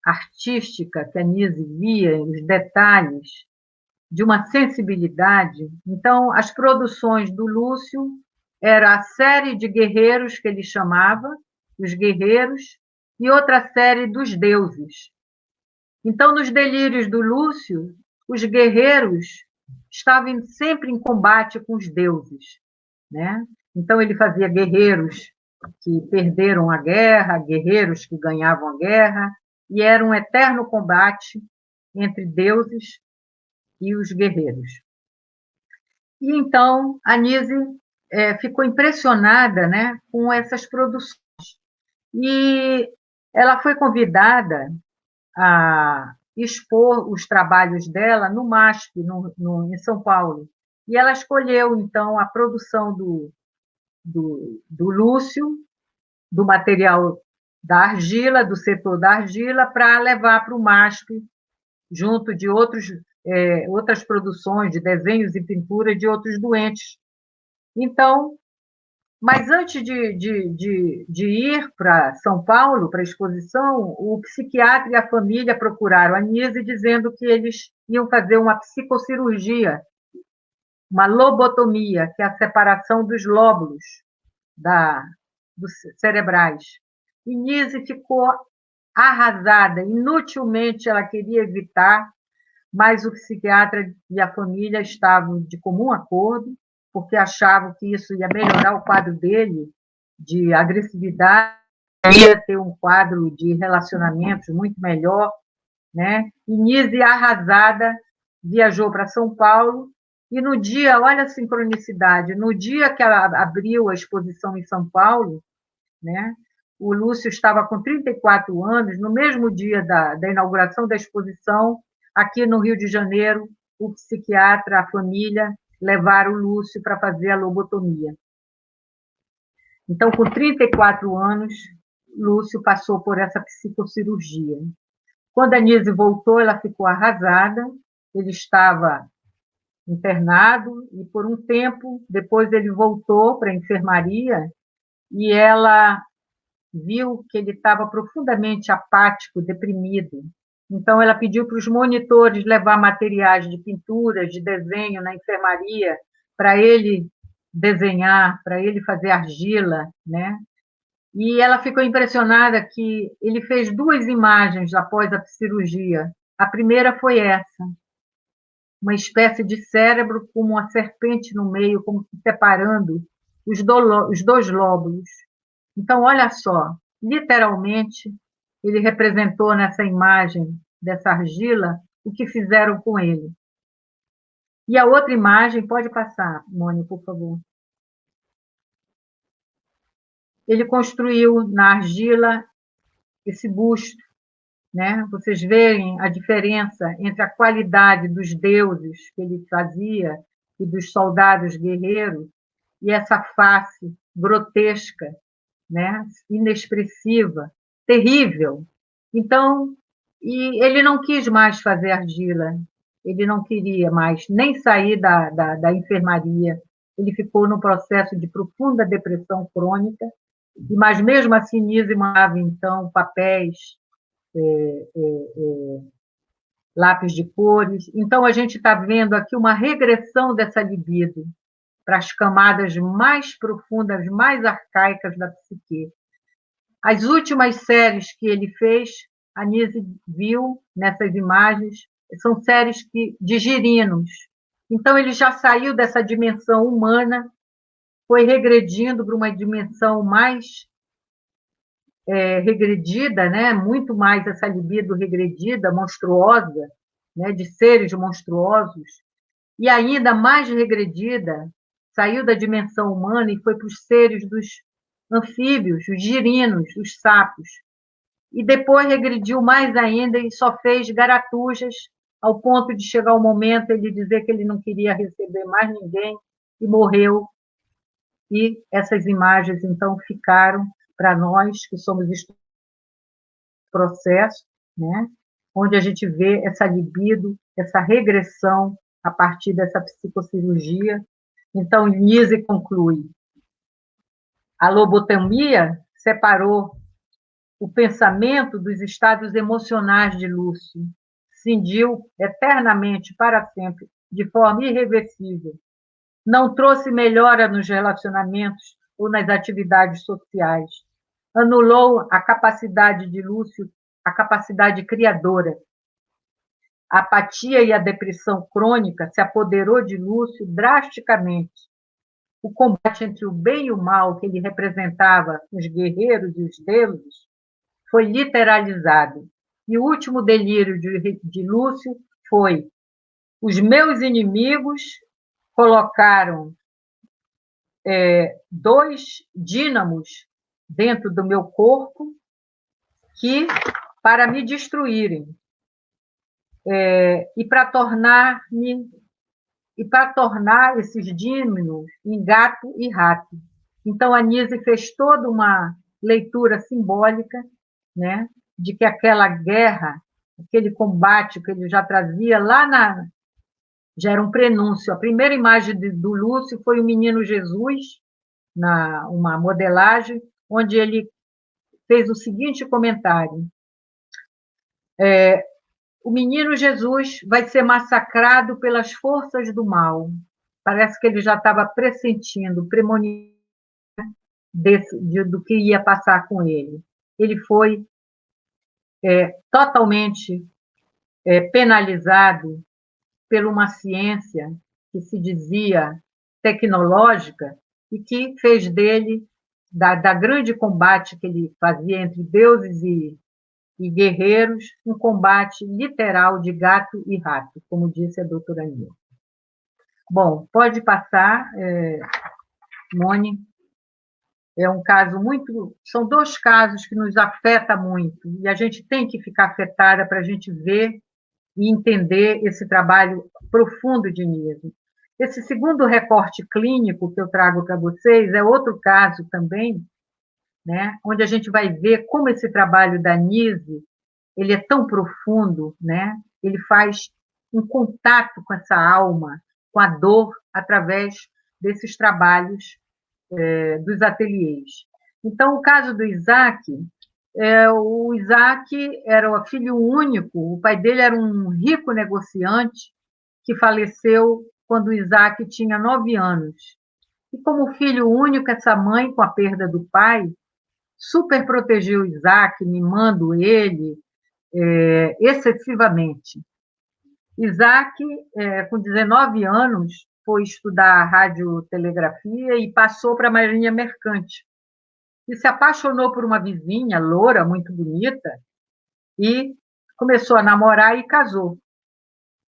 artística que a Nise via, os detalhes, de uma sensibilidade. Então, as produções do Lúcio era a série de guerreiros que ele chamava, os guerreiros, e outra série dos deuses. Então, nos delírios do Lúcio, os guerreiros estavam sempre em combate com os deuses, né? Então, ele fazia guerreiros que perderam a guerra, guerreiros que ganhavam a guerra, e era um eterno combate entre deuses e os guerreiros. E então a Nise ficou impressionada, né, com essas produções. E ela foi convidada a expor os trabalhos dela no MASP, em São Paulo. E ela escolheu, então, a produção do Lúcio, do material da argila, do setor da argila, para levar para o MASP, junto de outras produções de desenhos e pintura de outros doentes. Então, mas antes de ir para São Paulo, para a exposição, o psiquiatra e a família procuraram a Nise dizendo que eles iam fazer uma psicocirurgia, uma lobotomia, que é a separação dos lóbulos dos cerebrais. E Nise ficou arrasada, inutilmente ela queria evitar, mas o psiquiatra e a família estavam de comum acordo, porque achavam que isso ia melhorar o quadro dele de agressividade, ia ter um quadro de relacionamentos muito melhor, né? E Nise, arrasada, viajou para São Paulo, e no dia, olha a sincronicidade, no dia que ela abriu a exposição em São Paulo, né? O Lúcio estava com 34 anos, no mesmo dia da inauguração da exposição, aqui no Rio de Janeiro, o psiquiatra, a família, levaram o Lúcio para fazer a lobotomia. Então, com 34 anos, Lúcio passou por essa psicocirurgia. Quando a Nise voltou, ela ficou arrasada, ele estava internado, e por um tempo, depois ele voltou para a enfermaria, e ela viu que ele estava profundamente apático, deprimido. Então, ela pediu para os monitores levar materiais de pintura, de desenho na enfermaria, para ele desenhar, para ele fazer argila, né? E ela ficou impressionada que ele fez 2 imagens após a cirurgia. A primeira foi essa, uma espécie de cérebro com uma serpente no meio, como se separando os 2 lóbulos. Então, olha só, literalmente, ele representou nessa imagem dessa argila o que fizeram com ele. E a outra imagem, pode passar, Mônica, por favor. Ele construiu na argila esse busto, né? Vocês veem a diferença entre a qualidade dos deuses que ele fazia e dos soldados guerreiros e essa face grotesca, né? Inexpressiva, terrível. Então, e ele não quis mais fazer argila, ele não queria mais nem sair da enfermaria, ele ficou num processo de profunda depressão crônica, mas mesmo assim Nise mandava, então, papéis, lápis de cores. Então, a gente está vendo aqui uma regressão dessa libido para as camadas mais profundas, mais arcaicas da psique. As últimas séries que ele fez, a Nise viu nessas imagens, são séries de girinos. Então, ele já saiu dessa dimensão humana, foi regredindo para uma dimensão mais regredida, né? Muito mais essa libido regredida, monstruosa, né? De seres monstruosos, e ainda mais regredida, saiu da dimensão humana e foi para os seres dos anfíbios, os girinos, os sapos. E depois regrediu mais ainda e só fez garatujas, ao ponto de chegar o momento ele dizer que ele não queria receber mais ninguém e morreu. E essas imagens, então, ficaram para nós, que somos estudantes do processo, né? Onde a gente vê essa libido, essa regressão a partir dessa psicocirurgia. Então, Nise conclui: a lobotomia separou o pensamento dos estados emocionais de Lúcio, cindiu eternamente, para sempre, de forma irreversível. Não trouxe melhora nos relacionamentos ou nas atividades sociais. Anulou a capacidade de Lúcio, a capacidade criadora. A apatia e a depressão crônica se apoderou de Lúcio drasticamente. O combate entre o bem e o mal que ele representava, os guerreiros e os deuses, foi literalizado. E o último delírio de Lúcio foi: os meus inimigos colocaram 2 dínamos dentro do meu corpo para me destruírem e para tornar esses dínamos em gato e rato. Então, a Nise fez toda uma leitura simbólica, né, de que aquela guerra, aquele combate que ele já trazia já era um prenúncio. A primeira imagem do Lúcio foi o menino Jesus, uma modelagem, onde ele fez o seguinte comentário: o menino Jesus vai ser massacrado pelas forças do mal. Parece que ele já estava pressentindo, premoniciando do que ia passar com ele. Ele foi totalmente penalizado por uma ciência que se dizia tecnológica e que fez dele, da grande combate que ele fazia entre deuses e guerreiros, um combate literal de gato e rato, como disse a doutora Nil. Bom, pode passar, Mone. É um caso são 2 casos que nos afetam muito, e a gente tem que ficar afetada para a gente ver e entender esse trabalho profundo de Nise. Esse segundo recorte clínico que eu trago para vocês é outro caso também, né, onde a gente vai ver como esse trabalho da Nise ele é tão profundo, né? Ele faz um contato com essa alma, com a dor, através desses trabalhos dos ateliês. Então, o caso do Isaac, o Isaac era o filho único, o pai dele era um rico negociante que faleceu quando o Isaac tinha 9 anos. E como filho único, essa mãe, com a perda do pai, super protegeu o Isaac, mimando ele excessivamente. Isaac, com 19 anos, foi estudar radiotelegrafia e passou para a Marinha Mercante. E se apaixonou por uma vizinha, loura, muito bonita, e começou a namorar e casou.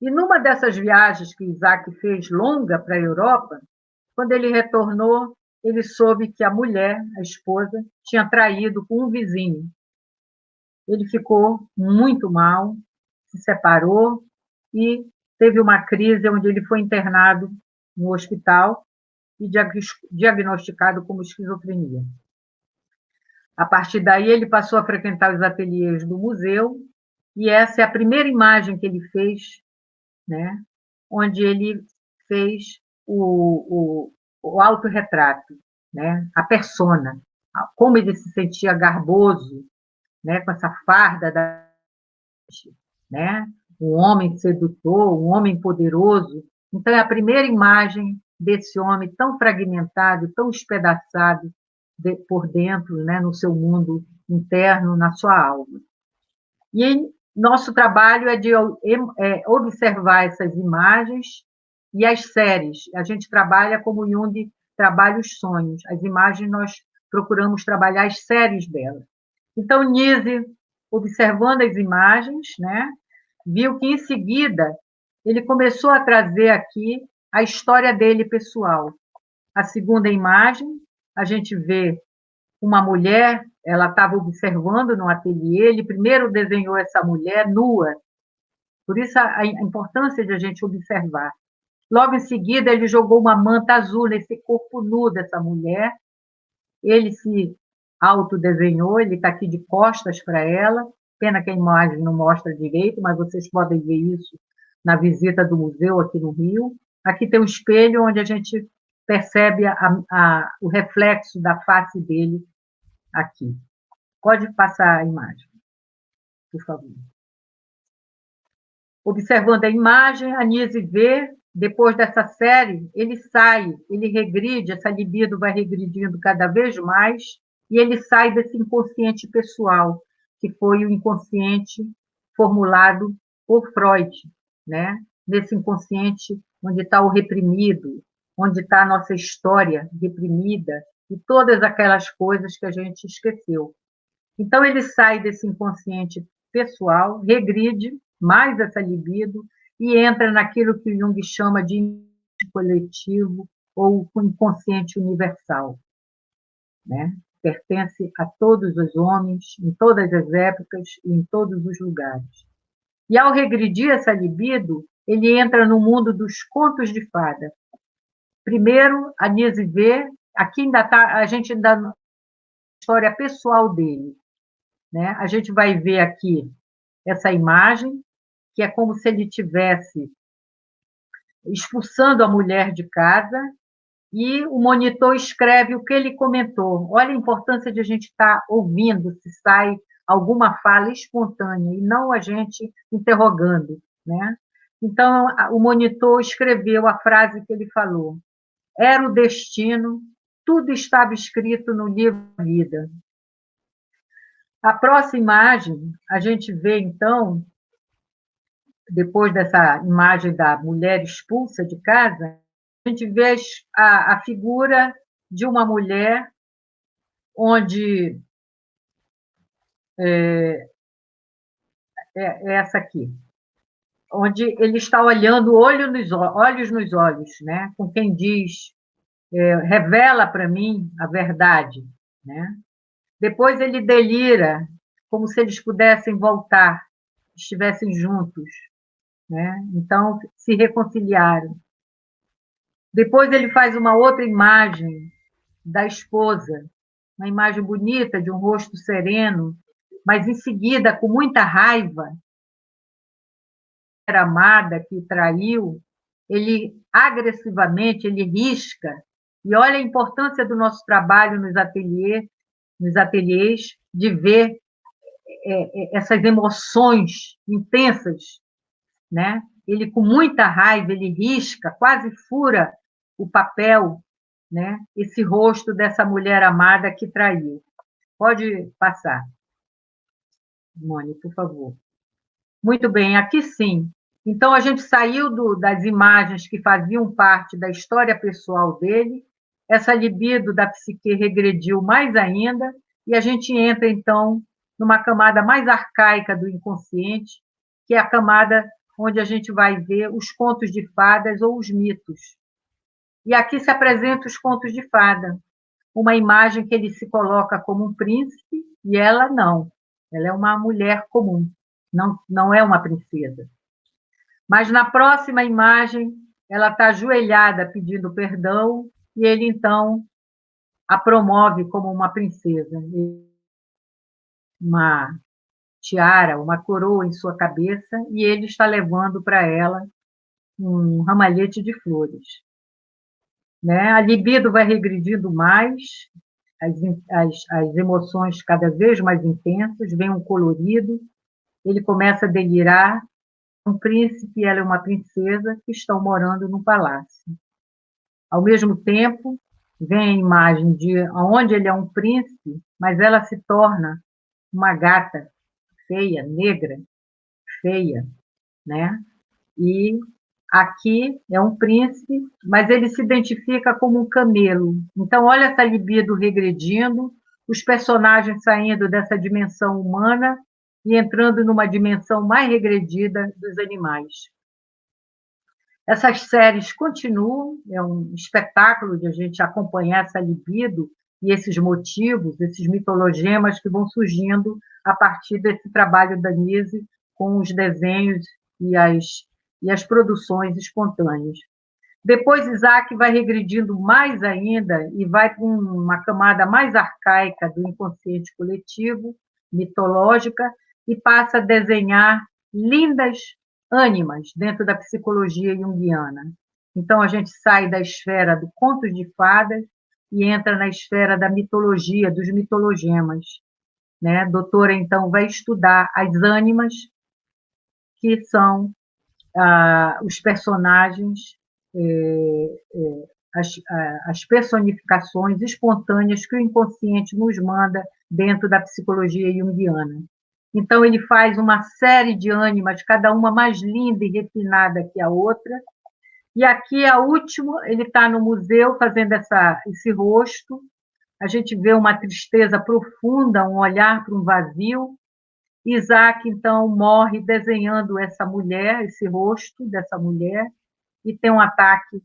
E numa dessas viagens que Isaac fez longa para a Europa, quando ele retornou, ele soube que a mulher, a esposa, tinha traído com um vizinho. Ele ficou muito mal, se separou e teve uma crise onde ele foi internado no hospital e diagnosticado como esquizofrenia. A partir daí, ele passou a frequentar os ateliês do museu, e essa é a primeira imagem que ele fez, né, onde ele fez o autorretrato, né, a persona, como ele se sentia garboso, né, com essa farda né, um homem sedutor, um homem poderoso. Então, é a primeira imagem desse homem tão fragmentado, tão espedaçado, por dentro, né, no seu mundo interno, na sua alma. E nosso trabalho é de observar essas imagens e as séries. A gente trabalha como Jung trabalha os sonhos. As imagens nós procuramos trabalhar as séries delas. Então, Nise, observando as imagens, né, viu que, em seguida, ele começou a trazer aqui a história dele pessoal. A segunda imagem, a gente vê uma mulher, ela estava observando no ateliê, ele primeiro desenhou essa mulher nua, por isso a importância de a gente observar. Logo em seguida, ele jogou uma manta azul nesse corpo nu dessa mulher, ele se autodesenhou, ele está aqui de costas para ela, pena que a imagem não mostra direito, mas vocês podem ver isso na visita do museu aqui no Rio. Aqui tem um espelho onde a gente percebe o reflexo da face dele aqui. Pode passar a imagem, por favor. Observando a imagem, a Nise vê, depois dessa série, ele sai, ele regride, essa libido vai regredindo cada vez mais, e ele sai desse inconsciente pessoal, que foi o inconsciente formulado por Freud, né? Nesse inconsciente onde está o reprimido, onde está a nossa história reprimida, e todas aquelas coisas que a gente esqueceu. Então, ele sai desse inconsciente pessoal, regride mais essa libido e entra naquilo que Jung chama de inconsciente coletivo ou inconsciente universal, né? Pertence a todos os homens, em todas as épocas e em todos os lugares. E, ao regredir essa libido, ele entra no mundo dos contos de fada. Primeiro, a Nise vê, aqui ainda está, a gente ainda na história pessoal dele, né? A gente vai ver aqui essa imagem, que é como se ele tivesse expulsando a mulher de casa, e o monitor escreve o que ele comentou. Olha a importância de a gente estar ouvindo se sai alguma fala espontânea, e não a gente interrogando, né? Então, o monitor escreveu a frase que ele falou: era o destino, tudo estava escrito no livro da vida. A próxima imagem, a gente vê, então, depois dessa imagem da mulher expulsa de casa, a gente vê a figura de uma mulher onde é essa aqui, onde ele está olhando olhos nos olhos, né? Com quem diz, revela para mim a verdade, né? Depois ele delira, como se eles pudessem voltar, estivessem juntos, né? Então, se reconciliaram. Depois ele faz uma outra imagem da esposa, uma imagem bonita, de um rosto sereno, mas, em seguida, com muita raiva, a amada que traiu, ele agressivamente, ele risca, e olha a importância do nosso trabalho nos ateliês, de ver essas emoções intensas, né? Ele, com muita raiva, ele risca, quase fura o papel, né? Esse rosto dessa mulher amada que traiu. Pode passar, Mônica, por favor. Muito bem, aqui sim. Então, a gente saiu das imagens que faziam parte da história pessoal dele, essa libido da psique regrediu mais ainda, e a gente entra, então, numa camada mais arcaica do inconsciente, que é a camada onde a gente vai ver os contos de fadas ou os mitos. E aqui se apresentam os contos de fada, uma imagem que ele se coloca como um príncipe, e ela não. Ela é uma mulher comum, não é uma princesa. Mas, na próxima imagem, ela está ajoelhada pedindo perdão, e ele, então, a promove como uma princesa. Uma tiara, uma coroa em sua cabeça, e ele está levando para ela um ramalhete de flores. Né? A libido vai regredindo mais, as emoções cada vez mais intensas, vem um colorido, ele começa a delirar, um príncipe e ela é uma princesa que estão morando num palácio. Ao mesmo tempo, vem a imagem de onde ele é um príncipe, mas ela se torna uma gata feia, negra, feia, né? E aqui é um príncipe, mas ele se identifica como um camelo. Então, olha essa libido regredindo, os personagens saindo dessa dimensão humana e entrando numa dimensão mais regredida dos animais. Essas séries continuam, é um espetáculo de a gente acompanhar essa libido e esses motivos, esses mitologemas que vão surgindo a partir desse trabalho da Nise com os desenhos e as produções espontâneas. Depois, Isaac vai regredindo mais ainda e vai para uma camada mais arcaica do inconsciente coletivo, mitológica, e passa a desenhar lindas ânimas dentro da psicologia junguiana. Então, a gente sai da esfera do conto de fadas e entra na esfera da mitologia, dos mitologemas. Né? A doutora, então, vai estudar as ânimas, que são os personagens, as personificações espontâneas que o inconsciente nos manda dentro da psicologia junguiana. Então, ele faz uma série de ânimas, cada uma mais linda e refinada que a outra. E aqui, a última, ele está no museu fazendo esse rosto. A gente vê uma tristeza profunda, um olhar para um vazio. Isaac, então, morre desenhando essa mulher, esse rosto dessa mulher, e tem um ataque,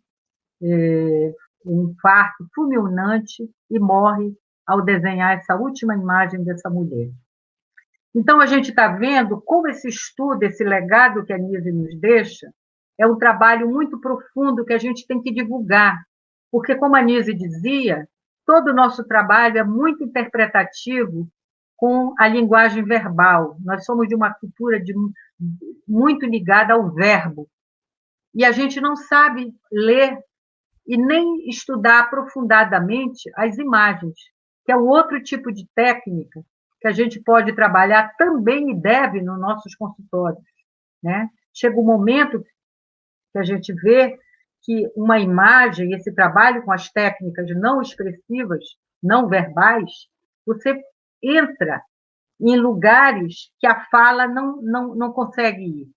um infarto fulminante, e morre ao desenhar essa última imagem dessa mulher. Então, a gente está vendo como esse estudo, esse legado que a Nise nos deixa, é um trabalho muito profundo que a gente tem que divulgar, porque, como a Nise dizia, todo o nosso trabalho é muito interpretativo com a linguagem verbal. Nós somos de uma cultura muito ligada ao verbo, e a gente não sabe ler e nem estudar aprofundadamente as imagens, que é um outro tipo de técnica que a gente pode trabalhar também e deve nos nossos consultórios. Né? Chega um momento que a gente vê que uma imagem, esse trabalho com as técnicas não expressivas, não verbais, você entra em lugares que a fala não consegue ir.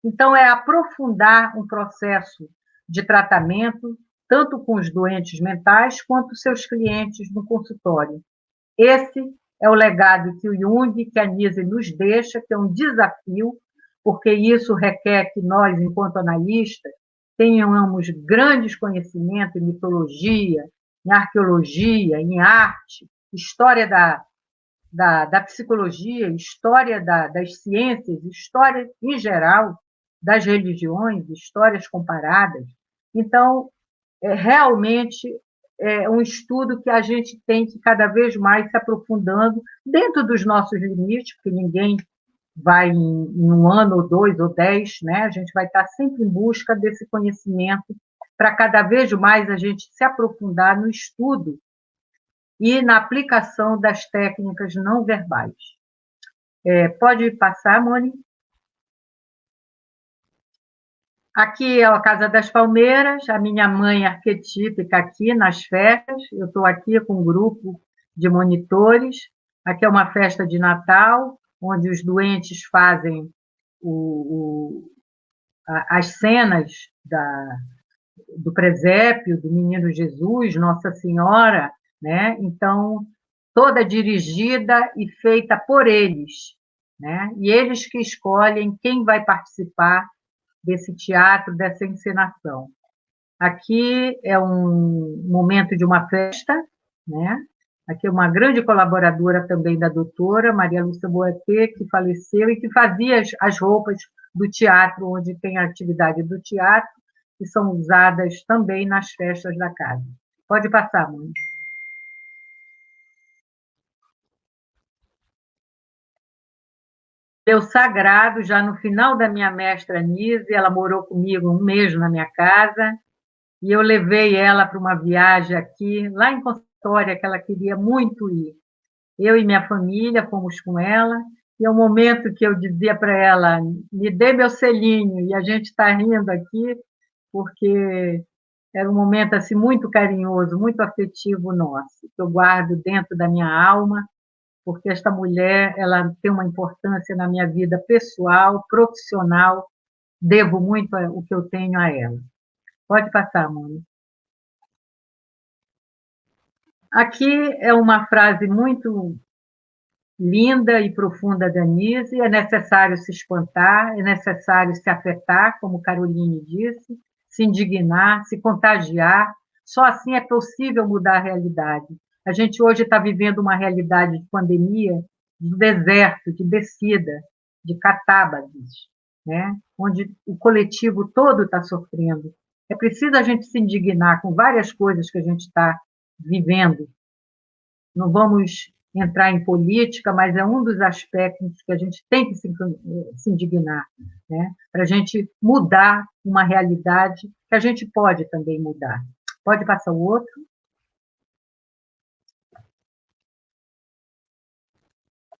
Então, é aprofundar um processo de tratamento, tanto com os doentes mentais quanto seus clientes no consultório. Esse é o legado que o Jung, que a Nise nos deixa, que é um desafio, porque isso requer que nós, enquanto analistas, tenhamos grandes conhecimentos em mitologia, em arqueologia, em arte, história da psicologia, história das ciências, história em geral das religiões, histórias comparadas. Então, realmente é um estudo que a gente tem que cada vez mais se aprofundando dentro dos nossos limites, porque ninguém vai em um ano, ou 2, ou 10, né? A gente vai estar sempre em busca desse conhecimento para cada vez mais a gente se aprofundar no estudo e na aplicação das técnicas não verbais. Pode passar, Moni? Aqui é a Casa das Palmeiras, a minha mãe arquetípica aqui nas festas. Eu estou aqui com um grupo de monitores. Aqui é uma festa de Natal, onde os doentes fazem as cenas do presépio, do Menino Jesus, Nossa Senhora, né? Então, toda dirigida e feita por eles, né? E eles que escolhem quem vai participar desse teatro, dessa encenação. Aqui é um momento de uma festa, né? Aqui é uma grande colaboradora também da doutora, Maria Lúcia Boatê, que faleceu e que fazia as roupas do teatro, onde tem a atividade do teatro, que são usadas também nas festas da casa. Pode passar, mãe. Deu sagrado, já no final da minha mestra Nise, ela morou comigo um mês na minha casa, e eu levei ela para uma viagem aqui, lá em Consultória, que ela queria muito ir. Eu e minha família fomos com ela, e é um momento que eu dizia para ela, me dê meu selinho, e a gente está rindo aqui, porque Era um momento assim muito carinhoso, muito afetivo nosso, que eu guardo dentro da minha alma, porque esta mulher, ela tem uma importância na minha vida pessoal, profissional, devo muito o que eu tenho a ela. Pode passar, Mônica. Aqui é uma frase muito linda e profunda da Nise: é necessário se espantar, é necessário se afetar, como Caroline disse, se indignar, se contagiar, só assim é possível mudar a realidade. A gente hoje está vivendo uma realidade de pandemia, de deserto, de descida, de catábases, né? Onde o coletivo todo está sofrendo. É preciso a gente se indignar com várias coisas que a gente está vivendo. Não vamos entrar em política, mas é um dos aspectos que a gente tem que se indignar, né? Para a gente mudar uma realidade que a gente pode também mudar. Pode passar o outro?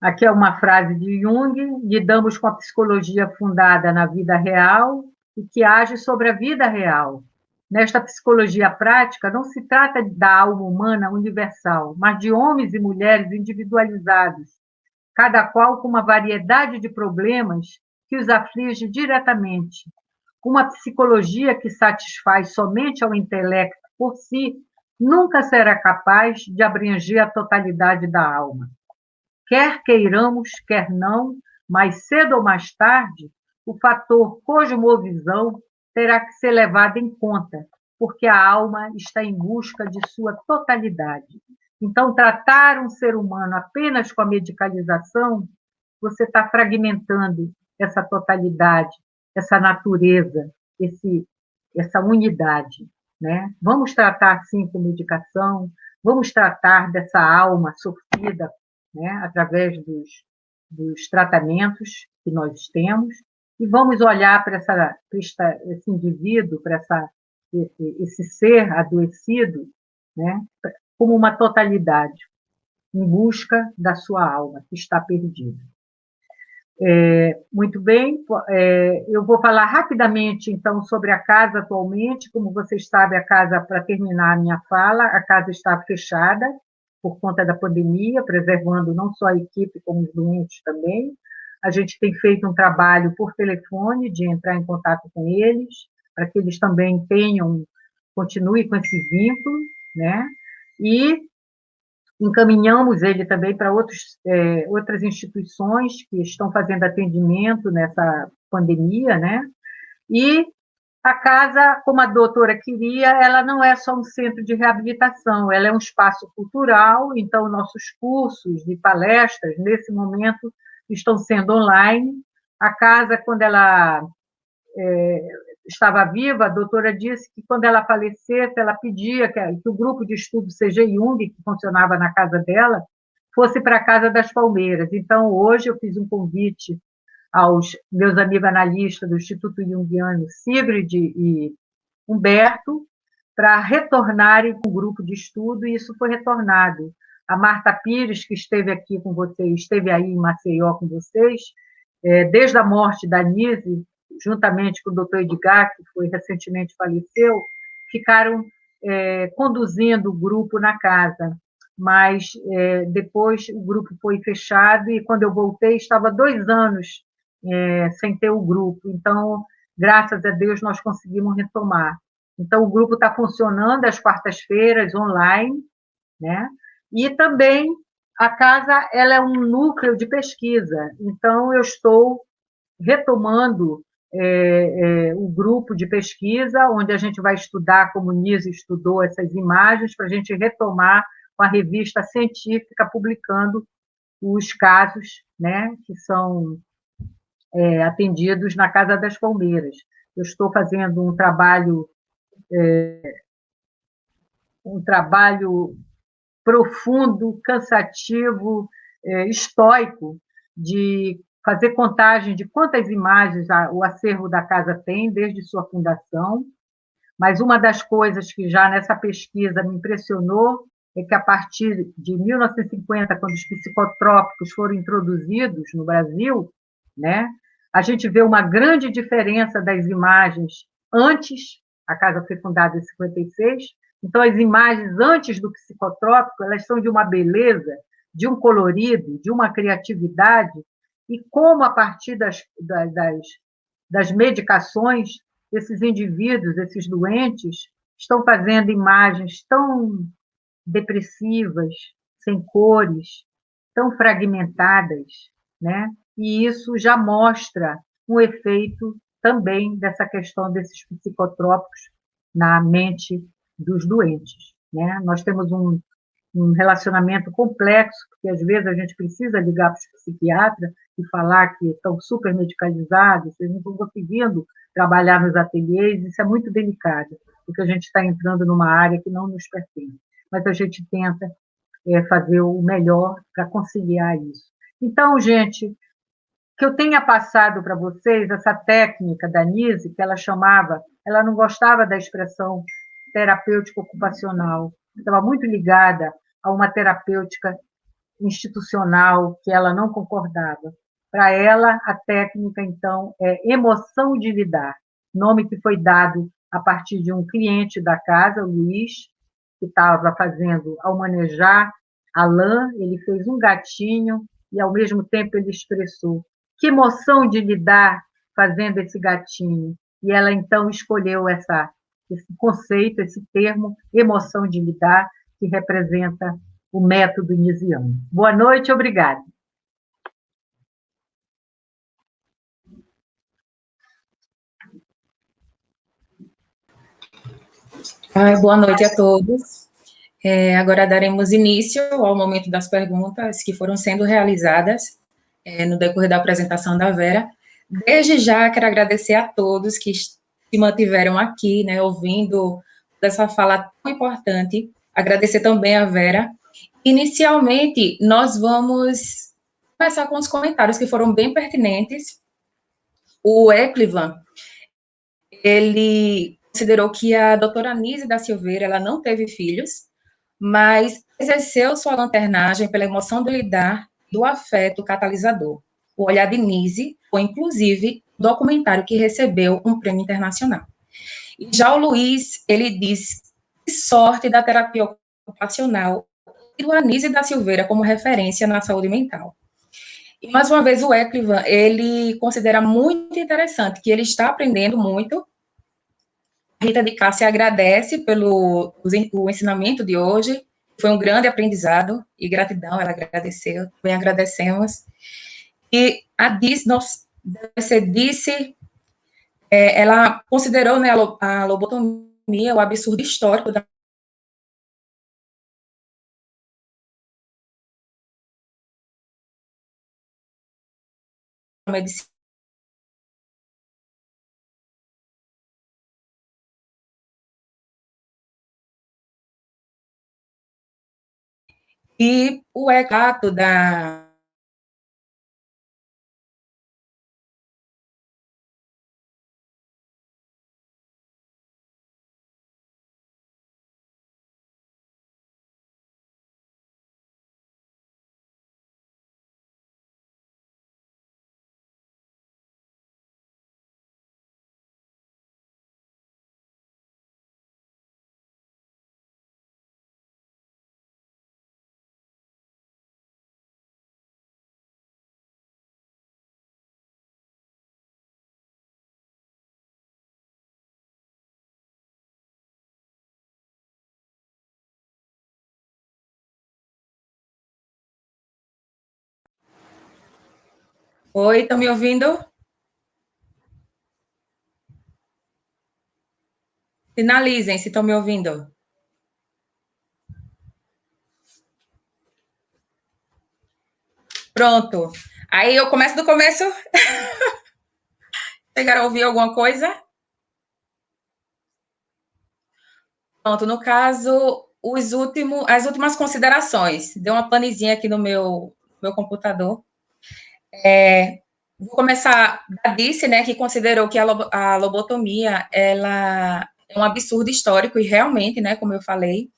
Aqui é uma frase de Jung: lidamos com a psicologia fundada na vida real e que age sobre a vida real. Nesta psicologia prática, não se trata da alma humana universal, mas de homens e mulheres individualizados, cada qual com uma variedade de problemas que os aflige diretamente. Uma psicologia que satisfaz somente ao intelecto por si nunca será capaz de abranger a totalidade da alma. Quer queiramos, quer não, mais cedo ou mais tarde, o fator cosmovisão terá que ser levado em conta, porque a alma está em busca de sua totalidade. Então, tratar um ser humano apenas com a medicalização, você está fragmentando essa totalidade, essa natureza, essa unidade, né? Vamos tratar, sim, com medicação, vamos tratar dessa alma sofrida, né, através dos tratamentos que nós temos, e vamos olhar para esse indivíduo, para esse ser adoecido, né, como uma totalidade, em busca da sua alma, que está perdida. Muito bem, eu vou falar rapidamente, então, sobre a casa atualmente. Como vocês sabem, a casa, para terminar a minha fala, a casa está fechada, por conta da pandemia, preservando não só a equipe, como os doentes também. A gente tem feito um trabalho por telefone, de entrar em contato com eles, para que eles também continuem com esse vínculo, né? E encaminhamos ele também para outras instituições que estão fazendo atendimento nessa pandemia, né? E a casa, como a doutora queria, ela não é só um centro de reabilitação, ela é um espaço cultural, então nossos cursos e palestras, nesse momento, estão sendo online. A casa, quando ela estava viva, a doutora disse que quando ela falecesse, ela pedia que o grupo de estudo CG Jung, que funcionava na casa dela, fosse para a Casa das Palmeiras. Então, hoje, eu fiz um convite aos meus amigos analistas do Instituto Jungiano, Sigrid e Humberto, para retornarem com o grupo de estudo, e isso foi retornado. A Marta Pires, que esteve aqui com vocês, esteve aí em Maceió com vocês, desde a morte da Nise, juntamente com o doutor Edgar, que recentemente faleceu, ficaram conduzindo o grupo na casa. Mas depois o grupo foi fechado, e quando eu voltei, estava 2 anos sem ter o grupo. Então, graças a Deus, nós conseguimos retomar. Então, o grupo está funcionando às quartas-feiras, online, né? E também a casa, ela é um núcleo de pesquisa. Então, eu estou retomando o grupo de pesquisa, onde a gente vai estudar, como o Nise estudou, essas imagens, para a gente retomar com a revista científica, publicando os casos, né, que são atendidos na Casa das Palmeiras. Eu estou fazendo um trabalho profundo, cansativo, estoico, de fazer contagem de quantas imagens o acervo da casa tem desde sua fundação. Mas uma das coisas que já nessa pesquisa me impressionou é que, a partir de 1950, quando os psicotrópicos foram introduzidos no Brasil, né, a gente vê uma grande diferença das imagens antes, a casa foi fundada em 56, então as imagens antes do psicotrópico, elas são de uma beleza, de um colorido, de uma criatividade, e como a partir das medicações, esses indivíduos, esses doentes, estão fazendo imagens tão depressivas, sem cores, tão fragmentadas, né? E isso já mostra um efeito também dessa questão desses psicotrópicos na mente dos doentes, né? Nós temos um relacionamento complexo, porque às vezes a gente precisa ligar para os psiquiatras e falar que estão super medicalizados, eles não estão conseguindo trabalhar nos ateliês, isso é muito delicado, porque a gente está entrando numa área que não nos pertence, mas a gente tenta fazer o melhor para conciliar isso. Então, gente, que eu tenha passado para vocês essa técnica da Nise, que ela chamava, ela não gostava da expressão terapêutica ocupacional, estava muito ligada a uma terapêutica institucional que ela não concordava. Para ela, a técnica, então, é emoção de lidar, nome que foi dado a partir de um cliente da casa, o Luiz, que estava fazendo, ao manejar a lã, ele fez um gatinho e, ao mesmo tempo, ele expressou que emoção de lidar fazendo esse gatinho. E ela, então, escolheu esse conceito, esse termo, emoção de lidar, que representa o método nisiano. Boa noite, obrigada. Boa noite a todos. Agora daremos início ao momento das perguntas que foram sendo realizadas no decorrer da apresentação da Vera. Desde já, quero agradecer a todos que se mantiveram aqui, né, ouvindo essa fala tão importante. Agradecer também a Vera. Inicialmente, nós vamos começar com os comentários que foram bem pertinentes. O Eclivan, ele considerou que a doutora Nise da Silveira, ela não teve filhos, mas exerceu sua lanternagem pela emoção de lidar do afeto catalisador. O Olhar de Nise foi, inclusive, um documentário que recebeu um prêmio internacional. E já o Luiz, ele diz que sorte da terapia ocupacional e do Anísio da Silveira como referência na saúde mental. E, mais uma vez, o Eclivan, ele considera muito interessante que ele está aprendendo muito. Rita de Cássia agradece pelo o ensinamento de hoje, foi um grande aprendizado, e gratidão, ela agradeceu, também agradecemos. E a Disse, ela considerou, né, a lobotomia, o absurdo histórico da medicina. E o relato da Oi, estão me ouvindo? Finalizem se estão me ouvindo. Pronto. Aí eu começo do começo. Chegaram a ouvir alguma coisa? Pronto, no caso, as últimas considerações. Deu uma panezinha aqui no meu computador. Vou começar da Dice, né, que considerou que a lobotomia ela é um absurdo histórico, e realmente, né, como eu falei.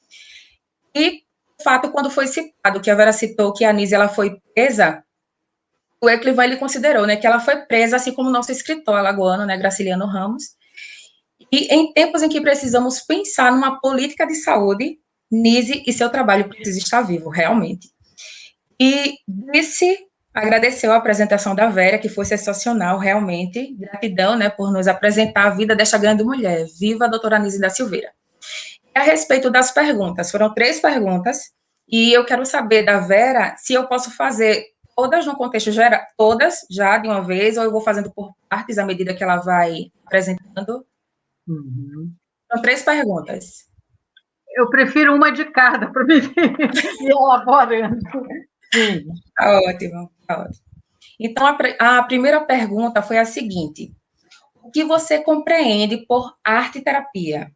E, de fato, quando foi citado, que a Vera citou que a Anísia ela foi presa, o Eclivan ele considerou, né, que ela foi presa, assim como o nosso escritor alagoano, né, Graciliano Ramos, E em tempos em que precisamos pensar numa política de saúde, Nise e seu trabalho precisa estar vivo, realmente. E agradeceu a apresentação da Vera, que foi sensacional, realmente. Gratidão, né, por nos apresentar a vida desta grande mulher. Viva a doutora Nise da Silveira. A respeito das perguntas, foram 3 perguntas, e eu quero saber da Vera se eu posso fazer todas no contexto geral, todas já de uma vez, ou eu vou fazendo por partes à medida que ela vai apresentando. São 3 perguntas. Eu prefiro uma de cada para me ir elaborando. Sim. Tá ótimo, tá ótimo. Então, a primeira pergunta foi a seguinte: o que você compreende por arte-terapia?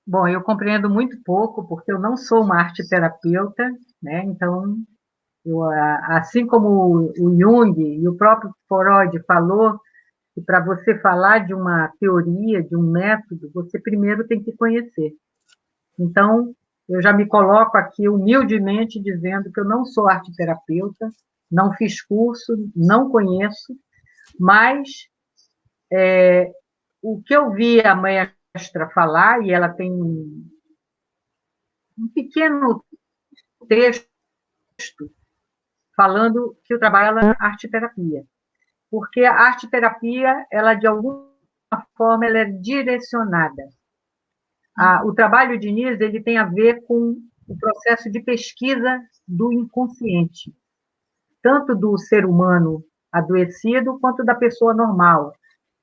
Bom, eu compreendo muito pouco, porque eu não sou uma arte-terapeuta, né? Então, assim como o Jung e o próprio Freud falou, que para você falar de uma teoria, de um método, você primeiro tem que conhecer. Então, eu já me coloco aqui humildemente dizendo que eu não sou arte-terapeuta, não fiz curso, não conheço, mas o que eu vi a mestra falar, e ela tem um pequeno texto falando que o trabalho é arte-terapia, porque a arte-terapia, ela de alguma forma, ela é direcionada. O trabalho de Nise, ele tem a ver com o processo de pesquisa do inconsciente, tanto do ser humano adoecido quanto da pessoa normal.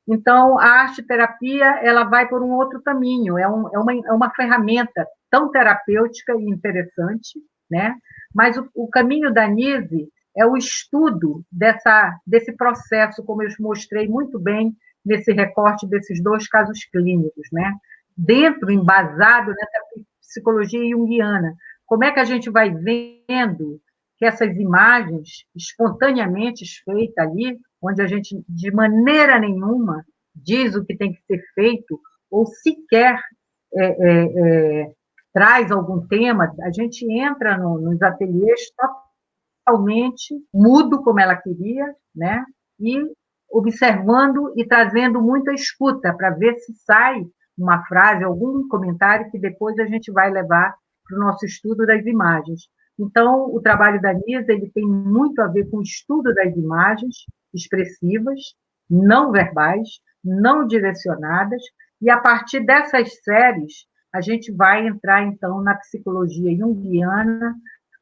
Então, a arte-terapia, ela vai por um outro caminho, é uma ferramenta tão terapêutica e interessante, né? Mas o caminho da Nise é o estudo desse processo, como eu mostrei muito bem nesse recorte desses 2 casos clínicos, né? Embasado nessa psicologia junguiana. Como é que a gente vai vendo que essas imagens espontaneamente feitas ali, onde a gente, de maneira nenhuma, diz o que tem que ser feito, ou sequer traz algum tema, a gente entra nos ateliês totalmente mudo, como ela queria, né? E observando e trazendo muita escuta, para ver se sai uma frase, algum comentário que depois a gente vai levar para o nosso estudo das imagens. Então, o trabalho da Nise, ele tem muito a ver com o estudo das imagens expressivas, não verbais, não direcionadas, e a partir dessas séries, a gente vai entrar, então, na psicologia junguiana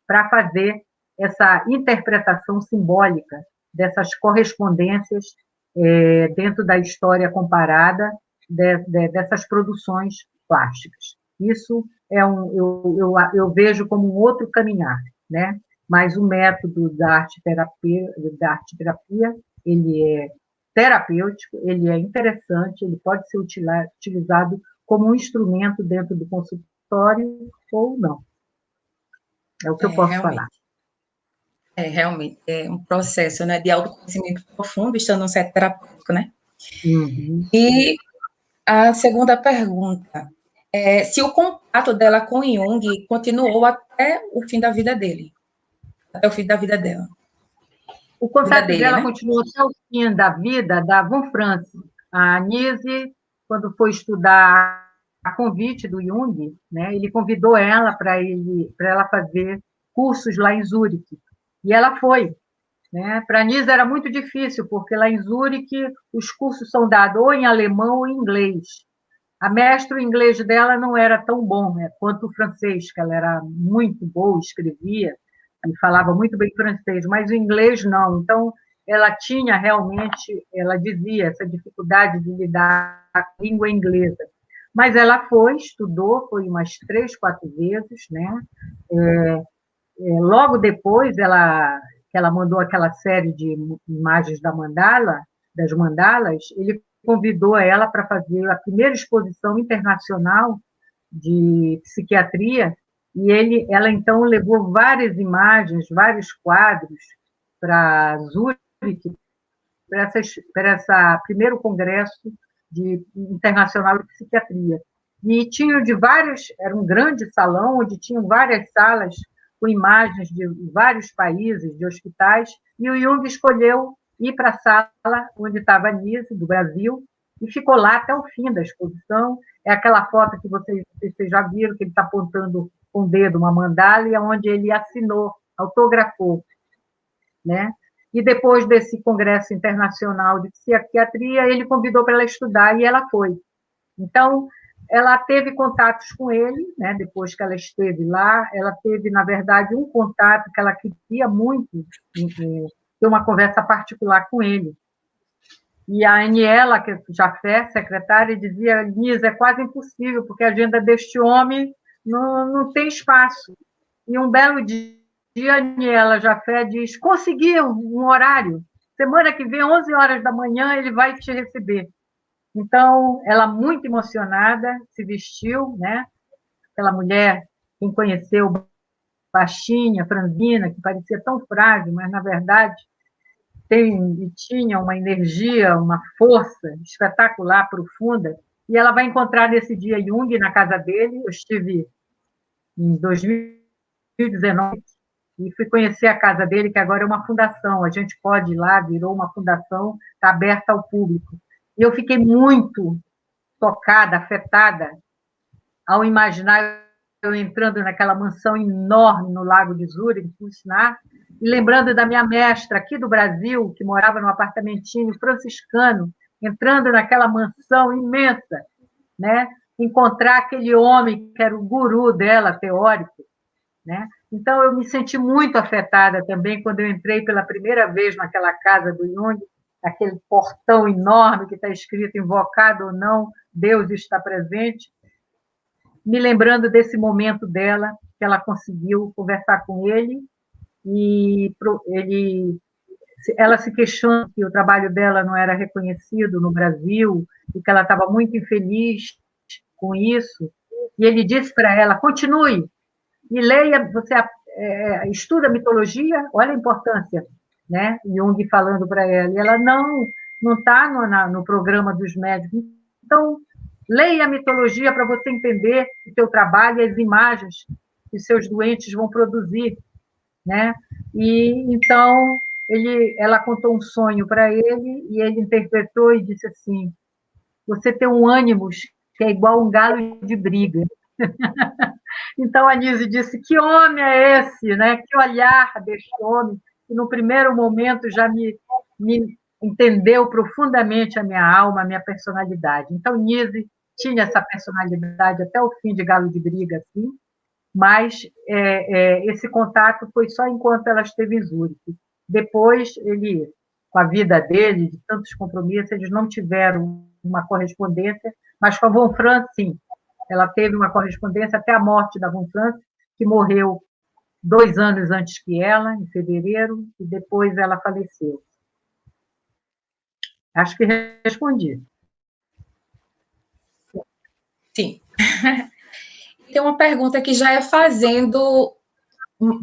para fazer essa interpretação simbólica dessas correspondências dentro da história comparada dessas produções plásticas. Isso eu vejo como um outro caminhar, né? Mas o método da arte-terapia, ele é terapêutico, ele é interessante, ele pode ser utilizado como um instrumento dentro do consultório ou não. É o que eu posso falar. Realmente, é um processo, né, de autoconhecimento profundo, estando no set terapêutico, né? Uhum. E a segunda pergunta é se o contato dela com Jung continuou até o fim da vida dele, até o fim da vida dela. O contato dela, né? continuou até o fim da vida da Von Franz. A Nise, quando foi estudar a convite do Jung, né, ele convidou ela para ela fazer cursos lá em Zurique. E ela foi. Né? Para a Nise era muito difícil, porque lá em Zurique os cursos são dados ou em alemão ou em inglês. A mestra, o inglês dela não era tão bom, né, quanto o francês, que ela era muito boa, escrevia e falava muito bem francês, mas o inglês não. Então, ela tinha realmente, ela dizia, essa dificuldade de lidar com a língua inglesa. Mas ela foi, estudou, foi umas 3, 4 vezes, né? Logo depois, que ela mandou aquela série de imagens das mandalas, ele convidou ela para fazer a primeira exposição internacional de psiquiatria, e ela então levou várias imagens, vários quadros para Zurique, para esse primeiro congresso internacional de psiquiatria. E tinham era um grande salão onde tinham várias salas com imagens de vários países, de hospitais, e o Jung escolheu ir para a sala onde estava a Nise, do Brasil, e ficou lá até o fim da exposição. É aquela foto que vocês já viram, que ele está apontando com o dedo uma mandala, e onde ele assinou, autografou, né? E depois desse congresso internacional de psiquiatria, ele convidou para ela estudar, e ela foi. Então, ela teve contatos com ele, né? Depois que ela esteve lá, ela teve, na verdade, um contato que ela queria muito, ter uma conversa particular com ele. E a Aniela, que já foi secretária, dizia: Nise, é quase impossível, porque a agenda deste homem não tem espaço. E um belo dia, a Aniela Jafé diz: consegui um horário, semana que vem, 11 horas da manhã, ele vai te receber. Então, ela, muito emocionada, se vestiu, né? Aquela mulher, quem conheceu, baixinha, franzina, que parecia tão frágil, mas, na verdade, tinha uma energia, uma força espetacular, profunda, e ela vai encontrar nesse dia Jung na casa dele. Eu estive em 2019 e fui conhecer a casa dele, que agora é uma fundação, a gente pode ir lá, virou uma fundação, está aberta ao público. E eu fiquei muito tocada, afetada, ao imaginar eu entrando naquela mansão enorme no Lago de Zurich, em Tusnar, e lembrando da minha mestra aqui do Brasil, que morava num apartamentinho franciscano, entrando naquela mansão imensa, né? Encontrar aquele homem que era o guru dela, teórico, né? Então, eu me senti muito afetada também quando eu entrei pela primeira vez naquela casa do Jung, aquele portão enorme que está escrito: invocado ou não, Deus está presente, me lembrando desse momento dela, que ela conseguiu conversar com ele, e ela se queixando que o trabalho dela não era reconhecido no Brasil, e que ela estava muito infeliz com isso, e ele disse para ela: continue, e leia, você estuda mitologia, olha a importância, né? Jung falando para ela, e ela: não está no programa dos médicos. Então, leia a mitologia para você entender o seu trabalho e as imagens que os seus doentes vão produzir, né? E então ela contou um sonho para ele, e ele interpretou e disse assim: você tem um ânimo que é igual um galo de briga. Então a Nise disse: que homem é esse, né? Que olhar deste homem, que no primeiro momento já me entendeu profundamente a minha alma, a minha personalidade. Então Nise tinha essa personalidade até o fim de Galo de Briga, assim, mas esse contato foi só enquanto ela esteve em Zurique. Depois, ele, com a vida dele, de tantos compromissos, eles não tiveram uma correspondência, mas com a Von Franz, sim. Ela teve uma correspondência até a morte da Von Franz, que morreu 2 anos antes que ela, em fevereiro, e depois ela faleceu. Acho que respondi. Sim. Tem uma pergunta que já é